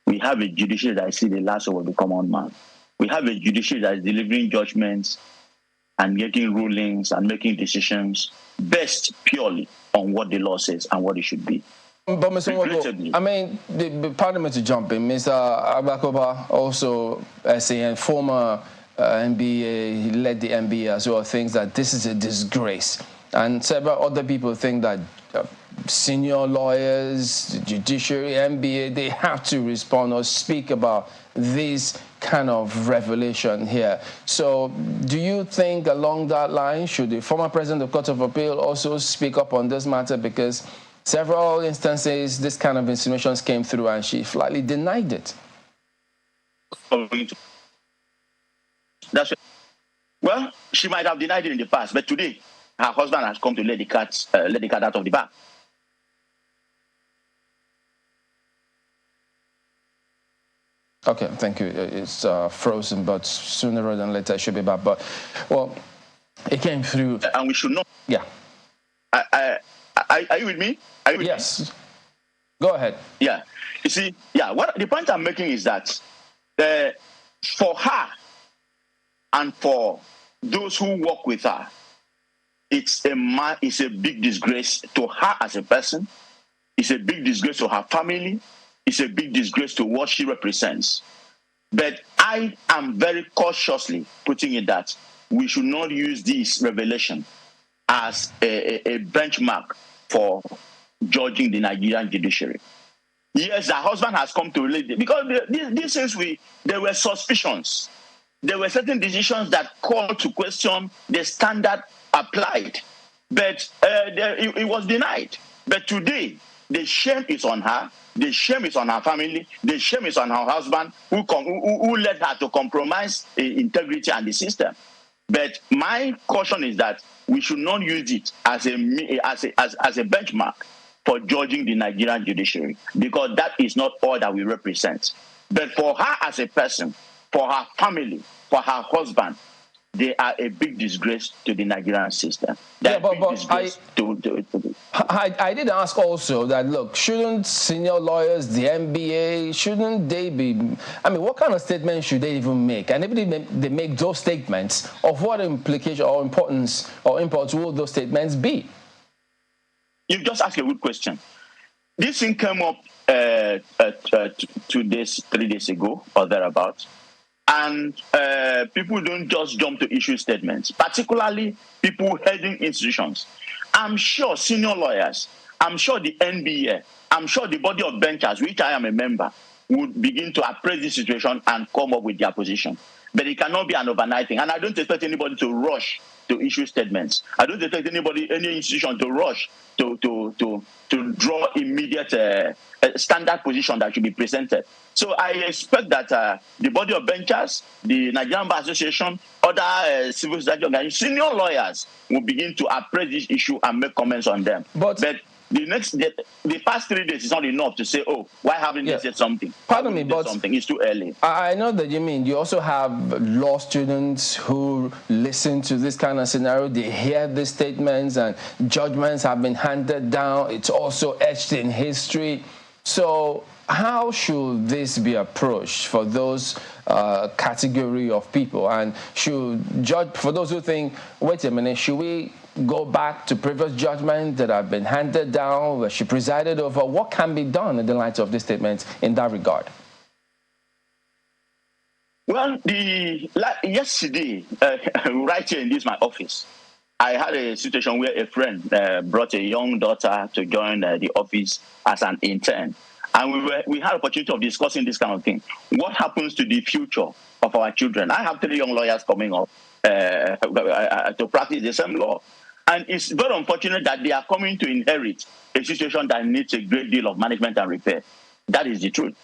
We have a judiciary that is the last of the common man. We have a judiciary that is delivering judgments and making rulings and making decisions based purely on what the law says and what it should be. But Mr. Mwoko, I mean, pardon me to jump in. Mr. Abakoba, also SAN, former MBA, he led the MBA as well, thinks that this is a disgrace. and several other people think that senior lawyers, Judiciary, NBA, they have to respond or speak about this kind of revelation here. So do you think along that line, should the former president of the Court of Appeal also speak up on this matter? Because several instances, this kind of insinuations came through and she flatly denied it. Well, she might have denied it in the past, but today her husband has come to let the cat out of the bag. Okay, thank you. It's frozen, but sooner rather than later it should be back. But, well, it came through. And we should not. Yeah. Are you with me? Are you with yes. Me? Go ahead. Yeah. You see, what the point I'm making is that for her and for those who work with her, it's a big disgrace to her as a person. It's a big disgrace to her family. It's a big disgrace to what she represents. But I am very cautiously putting it that we should not use this revelation as a benchmark for judging the Nigerian judiciary. Yes, her husband has come to relate, because these things there were suspicions. There were certain decisions that called to question the standard applied, but it was denied. But today, the shame is on her. The shame is on her family. The shame is on her husband, who led her to compromise the integrity and the system. But my caution is that we should not use it as a benchmark for judging the Nigerian judiciary, because that is not all that we represent. But for her as a person, for her family, for her husband, they are a big disgrace to the Nigerian system. I did ask also that, look, shouldn't senior lawyers, the NBA, shouldn't they be, I mean, what kind of statements should they even make? And if they make those statements, of what implication or importance or import will those statements be? You've just asked a good question. This thing came up 3 days ago or thereabouts. And people don't just jump to issue statements, particularly people heading institutions. I'm sure senior lawyers, I'm sure the NBA, I'm sure the body of benchers, which I am a member, would begin to appraise the situation and come up with their position. But it cannot be an overnight thing. And I don't expect anybody to rush to issue statements. I don't expect any institution to rush to draw immediate standard position that should be presented. So I expect that the body of benchers, the Nigerian Bar Association, other civil society organizations, senior lawyers will begin to appraise this issue and make comments on them. But the past 3 days is not enough to say, oh, why haven't they said something? Pardon me, but something? It's too early. I know that you mean you also have law students who listen to this kind of scenario. They hear these statements and judgments have been handed down. It's also etched in history. So how should this be approached for those category of people? And should judge, for those who think, wait a minute, should we go back to previous judgments that have been handed down, where she presided over? What can be done in the light of these statements in that regard? Well, yesterday, right here in my office, I had a situation where a friend brought a young daughter to join the office as an intern. And we had opportunity of discussing this kind of thing. What happens to the future of our children? I have 3 young lawyers coming up to practice the same law. And it's very unfortunate that they are coming to inherit a situation that needs a great deal of management and repair. That is the truth.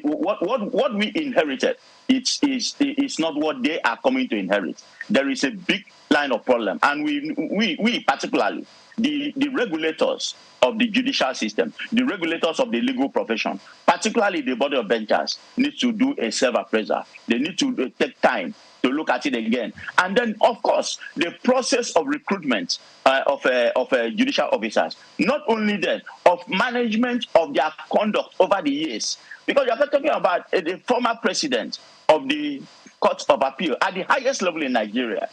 What we inherited, it's not what they are coming to inherit. There is a big line of problem. And we particularly, the regulators of the judicial system, the regulators of the legal profession, particularly the body of benchers, need to do a self-appraisal. They need to take time to look at it again. And then, of course, the process of recruitment of judicial officers, not only that, of management of their conduct over the years. Because you're talking about the former president of the Court of Appeal at the highest level in Nigeria.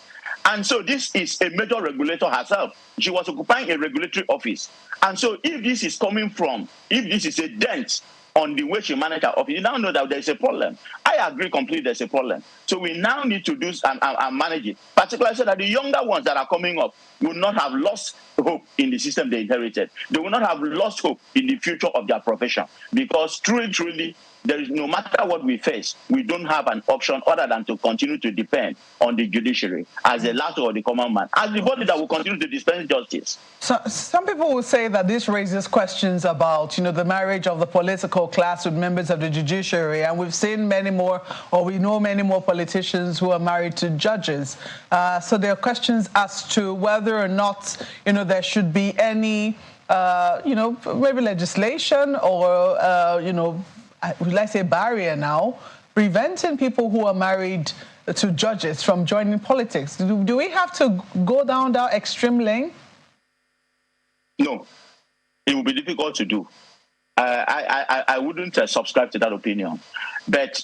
And so this is a major regulator herself. She was occupying a regulatory office. And so if this is coming from, if this is a dent on the way she managed her office, you now know that there's a problem. I agree completely there's a problem. So we now need to do and manage it, particularly so that the younger ones that are coming up will not have lost hope in the system they inherited. They will not have lost hope in the future of their profession, because truly, there is, no matter what we face, we don't have an option other than to continue to depend on the judiciary as the last or the common man, as the body that will continue to dispense justice. So, some people will say that this raises questions about, the marriage of the political class with members of the judiciary, and we've seen many more, or we know many more politicians who are married to judges. So there are questions as to whether or not, there should be any, maybe legislation or, would I say barrier now, preventing people who are married to judges from joining politics. Do we have to go down that extreme lane? No, it will be difficult to do. I wouldn't subscribe to that opinion. But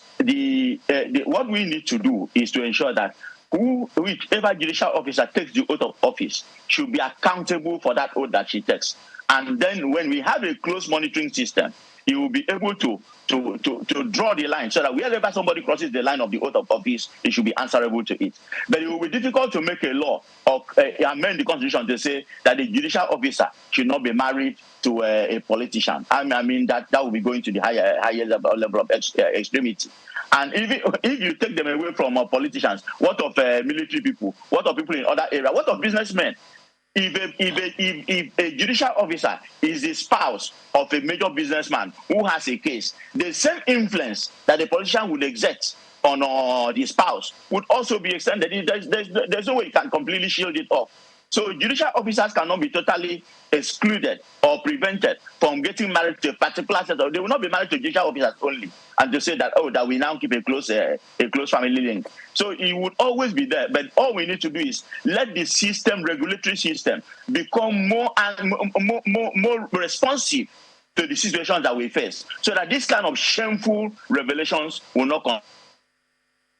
what we need to do is to ensure that whichever judicial officer takes the oath of office should be accountable for that oath that she takes. And then when we have a close monitoring system, you will be able to draw the line so that wherever somebody crosses the line of the oath of office, they should be answerable to it. But it will be difficult to make a law or amend the constitution to say that the judicial officer should not be married to a politician. I mean that will be going to the higher level of extremity. And if you take them away from politicians, what of military people? What of people in other areas? What of businessmen? If a judicial officer is the spouse of a major businessman who has a case, the same influence that the politician would exert on the spouse would also be extended. There's no way you can completely shield it off. So judicial officers cannot be totally excluded or prevented from getting married to a particular set of. They will not be married to judicial officers only, and to say that that we now keep a close family link. So it would always be there. But all we need to do is let the system, regulatory system, become more responsive to the situations that we face, so that this kind of shameful revelations will not come.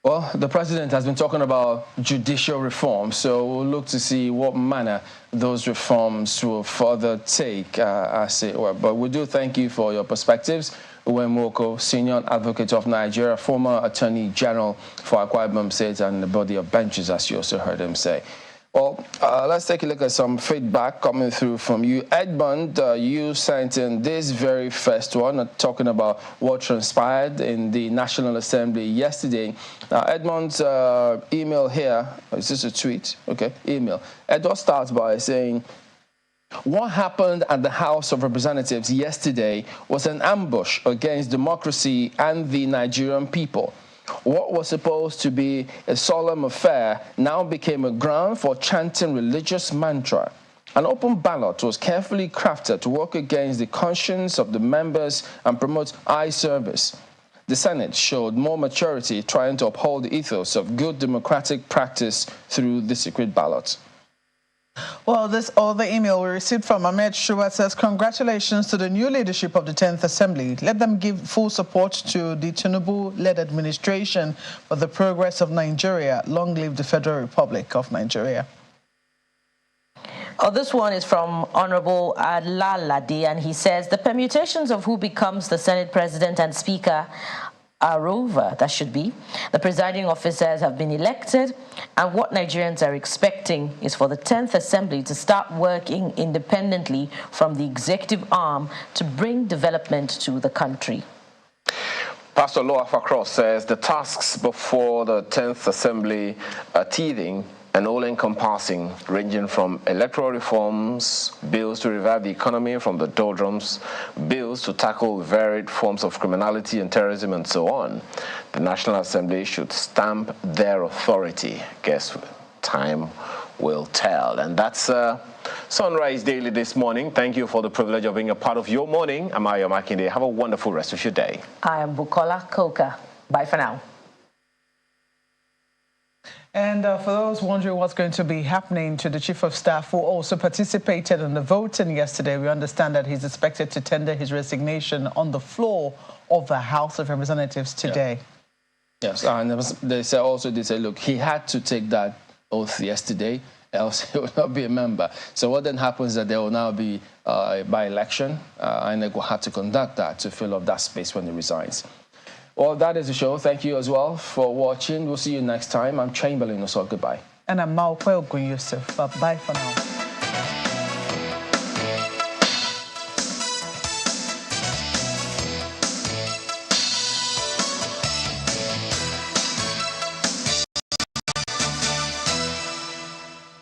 Well, the president has been talking about judicial reform, so we'll look to see what manner those reforms will further take, as it were. But we do thank you for your perspectives. Uwemoko, Senior Advocate of Nigeria, former Attorney General for Akwa Ibom State and the body of benches, as you also heard him say. Well, let's take a look at some feedback coming through from you. Edmund, you sent in this very first one, talking about what transpired in the National Assembly yesterday. Now, Edmund's email here, is this a tweet? Okay, email. Edward starts by saying, what happened at the House of Representatives yesterday was an ambush against democracy and the Nigerian people. What was supposed to be a solemn affair now became a ground for chanting religious mantra. An open ballot was carefully crafted to work against the conscience of the members and promote eye service. The Senate showed more maturity, trying to uphold the ethos of good democratic practice through the secret ballot. Well, this other email we received from Ahmed Shuba says, congratulations to the new leadership of the 10th Assembly. Let them give full support to the Tinubu-led administration for the progress of Nigeria. Long live the Federal Republic of Nigeria. Oh, this one is from Honorable Alalade, and he says, the permutations of who becomes the Senate President and Speaker are over. That should be. The presiding officers have been elected, and what Nigerians are expecting is for the 10th Assembly to start working independently from the executive arm to bring development to the country. Pastor Loafacross says the tasks before the 10th Assembly are teething and all-encompassing, ranging from electoral reforms, bills to revive the economy from the doldrums, bills to tackle varied forms of criminality and terrorism, and so on. The National Assembly should stamp their authority. Guess time will tell. And that's Sunrise Daily this morning. Thank you for the privilege of being a part of your morning. I'm Ayo Makinde. Have a wonderful rest of your day. I am Bukola Koka. Bye for now. And for those wondering what's going to be happening to the Chief of Staff, who also participated in the voting yesterday, we understand that he's expected to tender his resignation on the floor of the House of Representatives today. Yeah. Yes, and they say, look, he had to take that oath yesterday, else he will not be a member. So what then happens is that there will now be a by-election, and they will have to conduct that to fill up that space when he resigns. Well, that is the show. Thank you as well for watching. We'll see you next time. I'm Chamberlain, so goodbye. And I'm Maokwe Ogun Yusuf. Bye for now.